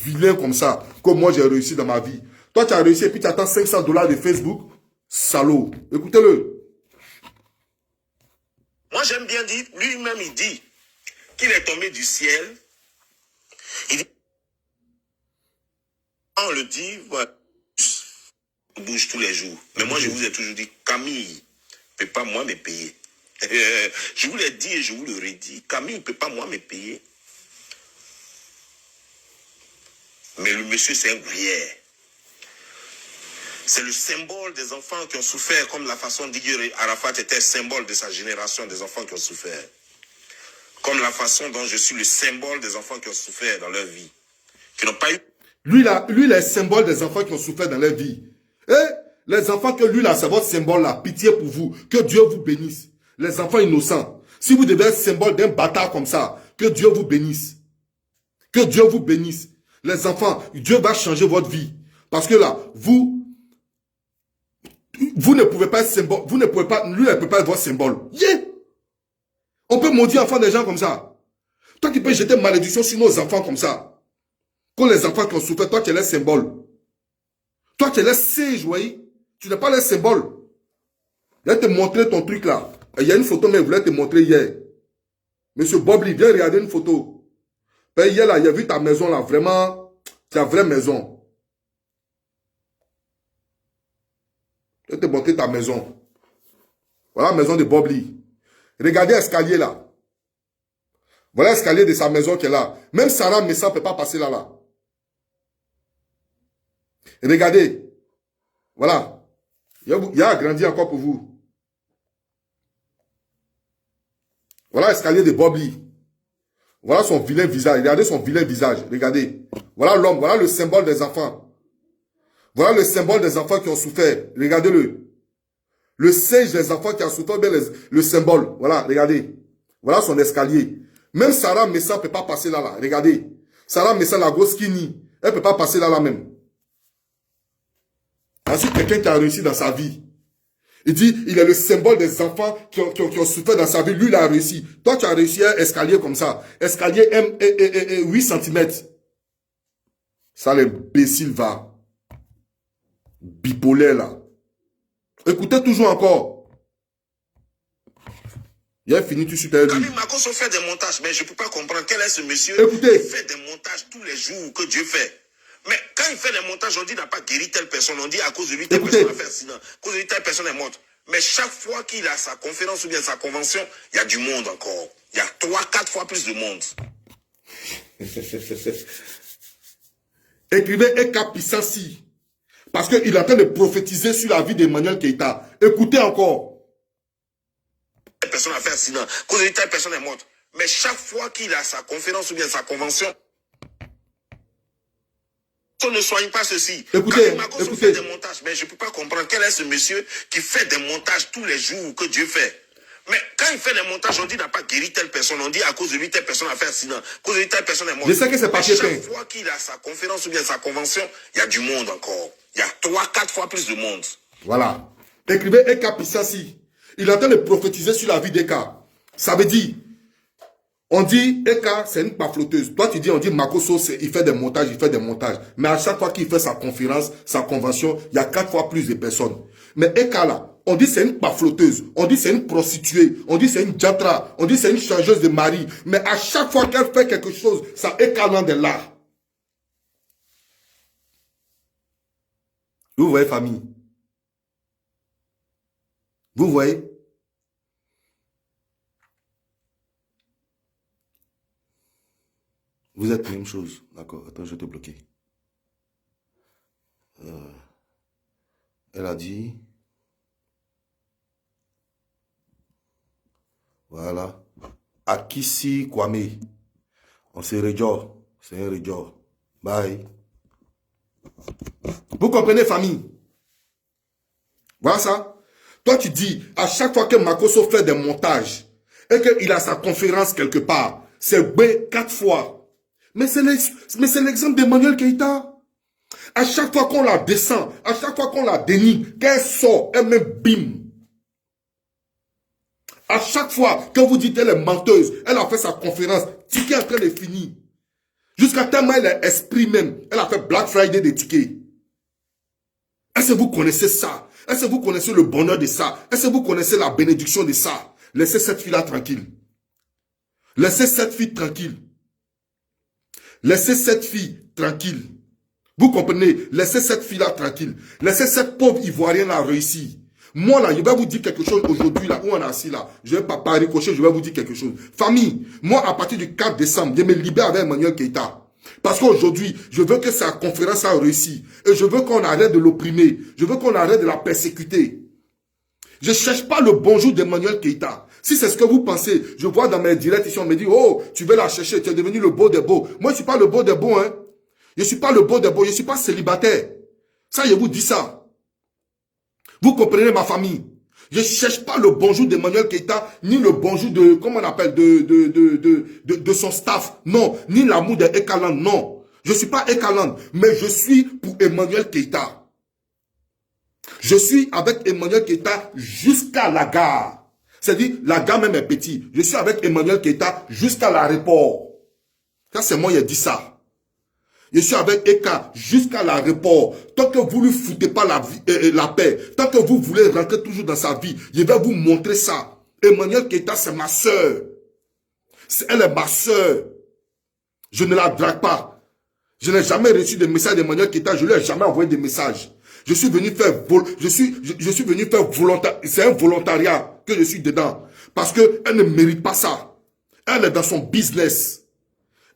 vilain comme ça, comme moi j'ai réussi dans ma vie. Toi tu as réussi et puis tu attends $500 de Facebook. Salaud. Écoutez-le. Moi j'aime bien dire, lui-même il dit qu'il est tombé du ciel. Il dit, on le dit, voilà, on bouge tous les jours. Mais moi, je vous ai toujours dit, Camille ne peut pas moi me payer. Je vous l'ai dit et je vous le redis. Camille ne peut pas moi me payer. Mais le monsieur, c'est un gruyère. C'est le symbole des enfants qui ont souffert, comme la façon d'Igor Arafat était symbole de sa génération, des enfants qui ont souffert. Comme la façon dont je suis le symbole des enfants qui ont souffert dans leur vie. Qui n'ont pas eu... Lui, il est symbole des enfants qui ont souffert dans leur vie. Et les enfants que lui, là, c'est votre symbole, là. Pitié pour vous. Que Dieu vous bénisse. Les enfants innocents. Si vous devez être symbole d'un bâtard comme ça, que Dieu vous bénisse. Que Dieu vous bénisse. Les enfants, Dieu va changer votre vie. Parce que là, vous ne pouvez pas être symbole. Vous ne pouvez pas, lui, il ne peut pas être votre symbole. Yeah! On peut maudire enfants des gens comme ça. Toi qui peux jeter malédiction sur nos enfants comme ça. Quand les enfants qui ont souffert, toi tu es les symboles. Toi tu es les sage, voyez. Tu n'es pas les symboles. Je vais te montrer ton truc là. Il y a une photo, mais je voulais te montrer hier. Monsieur Bob Lee, viens regarder une photo. Ben, hier là, il a vu ta maison là, vraiment, ta vraie maison. Je vais te montrer ta maison. Voilà la maison de Bob Lee. Regardez l'escalier là. Voilà l'escalier de sa maison qui est là. Même Sarah Messa ne peut pas passer là. Et regardez. Voilà. Il y a agrandi encore pour vous. Voilà l'escalier de Bob Lee. Voilà son vilain visage. Regardez son vilain visage. Regardez. Voilà l'homme. Voilà le symbole des enfants. Voilà le symbole des enfants qui ont souffert. Regardez-le. Le singe des enfants qui ont souffert, bien le symbole. Voilà, regardez. Voilà son escalier. Même Sarah Messa ne peut pas passer là. Regardez. Sarah Messa, la grosse skinny, elle ne peut pas passer là même. Ensuite, quelqu'un qui a réussi dans sa vie. Il dit, il est le symbole des enfants qui ont souffert dans sa vie. Lui, il a réussi. Toi, tu as réussi un escalier comme ça. Escalier 8 cm. Ça, l'imbécile va. Bipolaire, là. Écoutez toujours encore. Il a fini tout de suite avec lui. Camille Makosso fait des montages, mais je ne peux pas comprendre quel est ce monsieur Écoutez. qui fait des montages tous les jours que Dieu fait. Mais quand il fait des montages, on dit qu'il n'a pas guéri telle personne, on dit à cause de lui, telle personne a fait accident, à cause de lui, telle personne est morte. Mais chaque fois qu'il a sa conférence ou bien sa convention, il y a du monde encore. Il y a 3-4 fois plus de monde. Écrivez Eka Pissansi. Parce qu'il est en train de prophétiser sur la vie d'Emmanuel Keïta. Écoutez encore. Telle personne a fait accident, à cause de lui, telle personne est morte. Mais chaque fois qu'il a sa conférence ou bien sa convention, on ne soigne pas ceci. Écoutez, Quand fait des montages, mais je ne peux pas comprendre quel est ce monsieur qui fait des montages tous les jours que Dieu fait. Mais quand il fait des montages, on dit qu'il n'a pas guéri telle personne, on dit à cause de lui, telle personne a fait accident, à cause de lui, telle personne est morte. Je sais que c'est pas chaque fois qu'il a sa conférence ou bien sa convention, il y a du monde encore. Il y a 3-4 fois plus de monde. Voilà. Écrivez Eka Pissansi. Il est en train de prophétiser sur la vie d'Eka. Ça veut dire, on dit Eka, c'est une pafloteuse. Toi, tu dis, on dit Makosso, il fait des montages, il fait des montages. Mais à chaque fois qu'il fait sa conférence, sa convention, il y a 4 fois plus de personnes. Mais Eka, là, on dit c'est une pafloteuse, on dit c'est une prostituée, on dit c'est une jatra, on dit c'est une changeuse de mari. Mais à chaque fois qu'elle fait quelque chose, ça Eka est là. Vous voyez, famille? Vous voyez? Vous êtes la même chose. D'accord, attends, je vais te bloquer. Elle a dit... Voilà. Akisi Kwame. On se réjouit. C'est un réjouit. Bye. Vous comprenez, famille? Voilà ça. Toi, tu dis, à chaque fois que Makosso fait des montages et qu'il a sa conférence quelque part, c'est B 4 fois. Mais c'est l'exemple d'Emmanuel Keïta. À chaque fois qu'on la descend, à chaque fois qu'on la dénigre, qu'elle sort, elle met bim. À chaque fois que vous dites qu'elle est menteuse, elle a fait sa conférence, ticket en train de finir. Jusqu'à tellement elle est esprit même, elle a fait Black Friday des tickets. Est-ce que vous connaissez ça? Est-ce que vous connaissez le bonheur de ça? Est-ce que vous connaissez la bénédiction de ça? Laissez cette fille-là tranquille. Laissez cette fille tranquille. Laissez cette fille tranquille. Vous comprenez? Laissez cette fille-là tranquille. Laissez cette pauvre Ivoirienne-là réussir. Moi, là, je vais vous dire quelque chose aujourd'hui, là, où on est assis, là. Je ne vais pas ricocher, je vais vous dire quelque chose. Famille, moi, à partir du 4 décembre, je me libère avec Emmanuel Keïta. Parce qu'aujourd'hui, je veux que sa conférence a réussi. Et je veux qu'on arrête de l'opprimer. Je veux qu'on arrête de la persécuter. Je ne cherche pas le bonjour d'Emmanuel Keïta. Si c'est ce que vous pensez, je vois dans mes directs ici, on me dit, oh, tu veux la chercher, tu es devenu le beau des beaux. Moi, je ne suis pas le beau des beaux, hein. Je ne suis pas le beau des beaux, je ne suis pas célibataire. Ça, je vous dis ça. Vous comprenez ma famille? Je ne cherche pas le bonjour d'Emmanuel Keïta, ni le bonjour de, comment on appelle, de son staff. Non, ni l'amour de Ekaland, non. Je ne suis pas Ekaland, mais je suis pour Emmanuel Keïta. Je suis avec Emmanuel Keïta jusqu'à la gare. C'est-à-dire, la gare même est petite. Je suis avec Emmanuel Keïta jusqu'à l'aéroport. Ça, c'est moi qui ai dit ça. Je suis avec Eka jusqu'à l'aéroport. Tant que vous ne lui foutez pas la paix, tant que vous voulez rentrer toujours dans sa vie, je vais vous montrer ça. Emmanuel Keïta, c'est ma soeur. Elle est ma soeur. Je ne la drague pas. Je n'ai jamais reçu de message d'Emmanuel Keïta. Je ne lui ai jamais envoyé de message. Je suis venu faire volontariat. C'est un volontariat que je suis dedans. Parce qu'elle ne mérite pas ça. Elle est dans son business.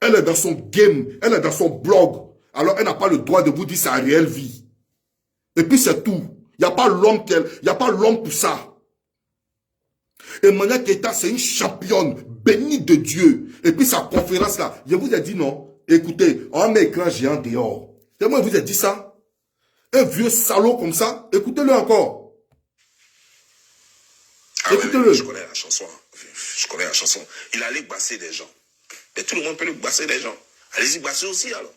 Elle est dans son game, elle est dans son blog. Alors, elle n'a pas le droit de vous dire sa réelle vie. Et puis, c'est tout. Il n'y a pas l'homme pour ça. Emmanuel Keïta, c'est une championne bénie de Dieu. Et puis, sa conférence là, je vous ai dit non. Écoutez, on met écran géant dehors. C'est moi qui vous ai dit ça. Un vieux salaud comme ça, écoutez-le encore. Écoutez-le. Oui, je connais la chanson. Je connais la chanson. Il allait basser des gens. Mais tout le monde peut le basser des gens. Allez-y, basser aussi alors.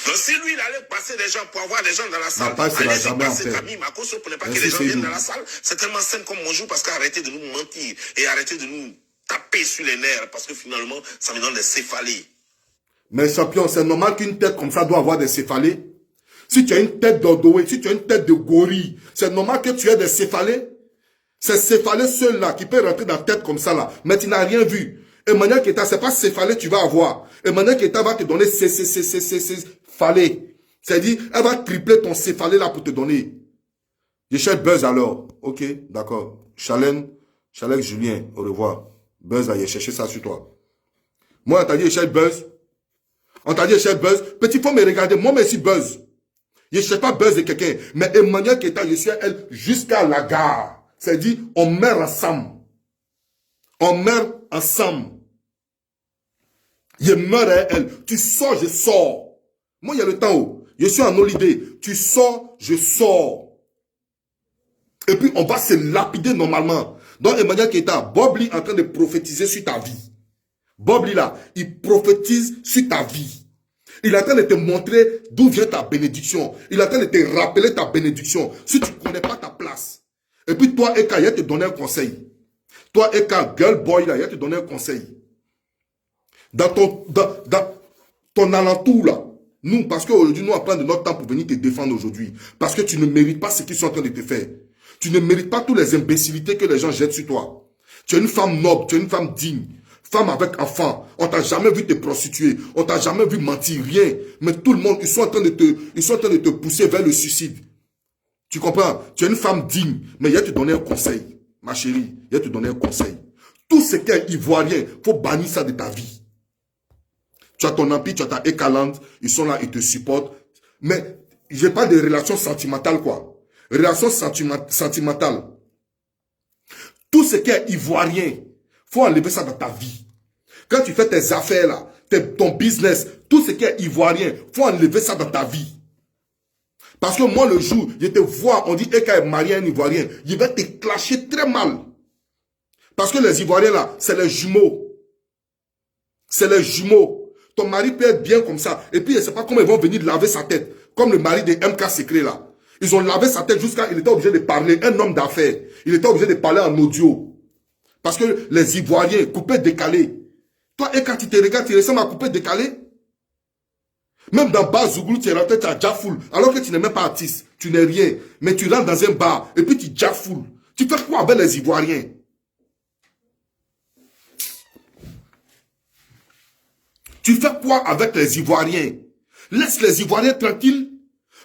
Donc si lui, il allait passer des gens pour avoir des gens dans la salle, allez-y, basser Camille Makosso pour ne pas que les gens viennent dans la salle. C'est tellement simple comme bonjour parce qu'arrêtez de nous mentir et arrêtez de nous taper sur les nerfs parce que finalement, ça me donne des céphalées. Mais champion, c'est normal qu'une tête comme ça doit avoir des céphalées. Si tu as une tête d'ordoué, si tu as une tête de gorille, c'est normal que tu aies des céphalées. C'est céphalé seul-là qui peut rentrer dans la tête comme ça là. Mais tu n'as rien vu. Emmanuel Keita, c'est pas céphalé tu vas avoir. Emmanuel Keita va te donner céphalé. C'est-à-dire, elle va tripler ton céphalé là pour te donner. Je cherche Buzz alors. Ok, d'accord. Chalène Julien, au revoir. Buzz, là, il a cherché ça sur toi. Moi, on t'a dit, je cherche Buzz. On t'a dit, je cherche Buzz. Petit, faut me regarder. Moi, mais si Buzz. Je ne cherche pas Buzz de quelqu'un. Mais Emmanuel Keita, je suis à elle jusqu'à la gare. C'est-à-dire, on meurt ensemble. On meurt ensemble. Je meurs à elle. Tu sors, je sors. Moi, il y a le temps. Je suis en holiday. Tu sors, je sors. Et puis, on va se lapider normalement. Donc, Emmanuel Keita, Bob Lee est en train de prophétiser sur ta vie. Bob Lee, là, il prophétise sur ta vie. Il est en train de te montrer d'où vient ta bénédiction. Il est en train de te rappeler ta bénédiction. Si tu ne connais pas ta place. Et puis, toi, Eka, il va te donner un conseil. Toi, Eka, girl boy, là, il va te donner un conseil. Dans ton alentour, là, nous, parce qu'aujourd'hui, nous, on prend de notre temps pour venir te défendre aujourd'hui. Parce que tu ne mérites pas ce qu'ils sont en train de te faire. Tu ne mérites pas toutes les imbécilités que les gens jettent sur toi. Tu es une femme noble, tu es une femme digne. Femme avec enfant. On t'a jamais vu te prostituer. On t'a jamais vu mentir, rien. Mais tout le monde, ils sont en train de te pousser vers le suicide. Tu comprends? Tu es une femme digne. Mais il va te donner un conseil. Ma chérie, il va te donner un conseil. Tout ce qui est ivoirien, il faut bannir ça de ta vie. Tu as ton empire, tu as ta Ekaland, ils sont là, ils te supportent. Mais je parle de relations sentimentales, quoi. Relations sentimentales. Tout ce qui est ivoirien, il faut enlever ça dans ta vie. Quand tu fais tes affaires, là, ton business, tout ce qui est ivoirien, il faut enlever ça dans ta vie. Parce que moi, le jour, je te vois, on dit Eka est marié à un ivoirien, je vais te clasher très mal. Parce que les ivoiriens, là, c'est les jumeaux. C'est les jumeaux. Ton mari peut être bien comme ça. Et puis, je ne sais pas comment ils vont venir laver sa tête. Comme le mari de MK Secret, là. Ils ont lavé sa tête jusqu'à... Il était obligé de parler. Un homme d'affaires. Il était obligé de parler en audio. Parce que les Ivoiriens, coupés, décalés. Toi, et quand tu te regardes, tu ressembles à coupé, décalé. Même dans bar Zouglou, tu es rentré, tu as Jafoul. Alors que tu n'es même pas artiste. Tu n'es rien. Mais tu rentres dans un bar. Et puis tu Jafoul. Tu fais quoi avec les Ivoiriens? Tu fais quoi avec les Ivoiriens? Laisse les Ivoiriens tranquilles.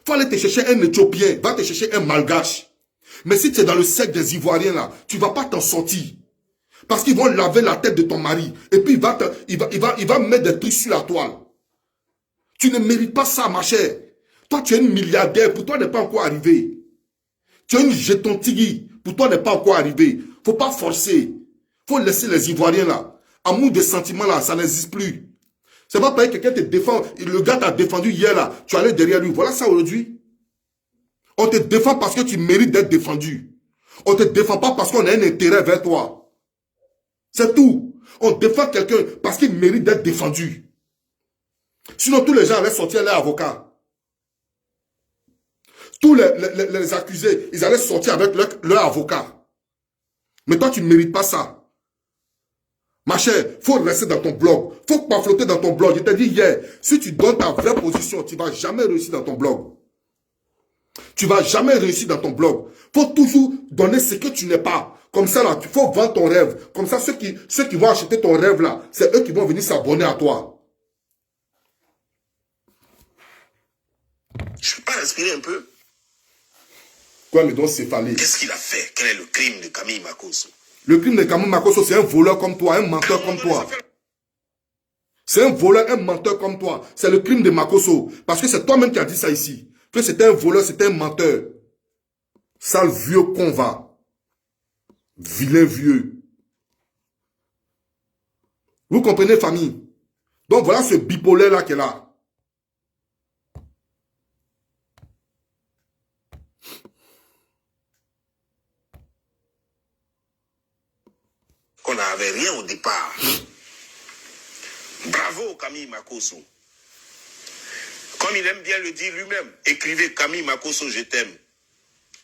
Faut aller te chercher un Éthiopien. Va te chercher un Malgache. Mais si tu es dans le cercle des Ivoiriens là, tu ne vas pas t'en sortir. Parce qu'ils vont laver la tête de ton mari. Et puis il va mettre des trucs sur la toile. Tu ne mérites pas ça, ma chère. Toi, tu es une milliardaire. Pour toi, n'est pas encore arrivé. Tu es une jeton tigui. Pour toi, n'est pas encore arrivé. Faut pas forcer. Faut laisser les Ivoiriens là. Amour de sentiments là, ça n'existe plus. C'est pas pareil que quelqu'un te défend. Le gars t'a défendu hier là. Tu allais derrière lui. Voilà ça aujourd'hui. On te défend parce que tu mérites d'être défendu. On ne te défend pas parce qu'on a un intérêt vers toi. C'est tout. On défend quelqu'un parce qu'il mérite d'être défendu. Sinon, tous les gens allaient sortir leurs avocats. Tous les accusés, ils allaient sortir avec leur avocat. Mais toi, tu ne mérites pas ça. Ma chère, il faut rester dans ton blog. Il ne faut pas flotter dans ton blog. Je t'ai dit hier, si tu donnes ta vraie position, tu ne vas jamais réussir dans ton blog. Tu ne vas jamais réussir dans ton blog. Il faut toujours donner ce que tu n'es pas. Comme ça, là, il faut vendre ton rêve. Comme ça, ceux qui vont acheter ton rêve, là, c'est eux qui vont venir s'abonner à toi. Je ne peux pas respirer un peu. Quoi, mais donc céphalé? Qu'est-ce qu'il a fait? Quel est le crime de Camille Makosso? Le crime de Camille Makosso, c'est un voleur comme toi, un menteur comme toi. C'est un voleur, un menteur comme toi. C'est le crime de Makosso. Parce que c'est toi-même qui as dit ça ici. Que c'était un voleur, c'était un menteur. Sale vieux con va. Vilain vieux. Vous comprenez, famille? Donc voilà ce bipolaire là qui est là. Qu'on n'avait rien au départ. Bravo Camille Makosso. Comme il aime bien le dire lui-même, écrivez Camille Makosso, je t'aime.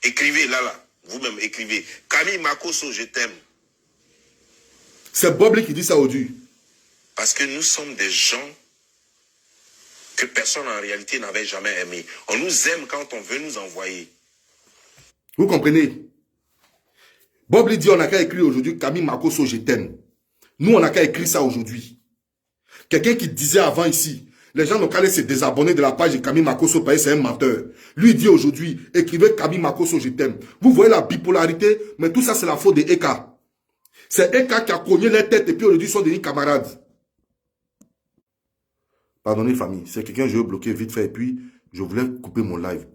Écrivez là, vous-même écrivez. Camille Makosso, je t'aime. C'est Bob Lee qui dit ça aujourd'hui. Parce que nous sommes des gens que personne en réalité n'avait jamais aimés. On nous aime quand on veut nous envoyer. Vous comprenez? Bob lui dit, on n'a qu'à écrire aujourd'hui, Camille Makosso, je t'aime. Nous, on n'a qu'à écrire ça aujourd'hui. Quelqu'un qui disait avant ici, les gens n'ont qu'à aller se désabonner de la page de Camille Makosso parce que c'est un menteur. Lui dit aujourd'hui, écrivez Camille Makosso, je t'aime. Vous voyez la bipolarité, mais tout ça, c'est la faute de Eka. C'est Eka qui a cogné les têtes et puis aujourd'hui, ils sont devenus camarades. Pardonnez, famille, c'est quelqu'un que je veux bloquer vite fait et puis je voulais couper mon live.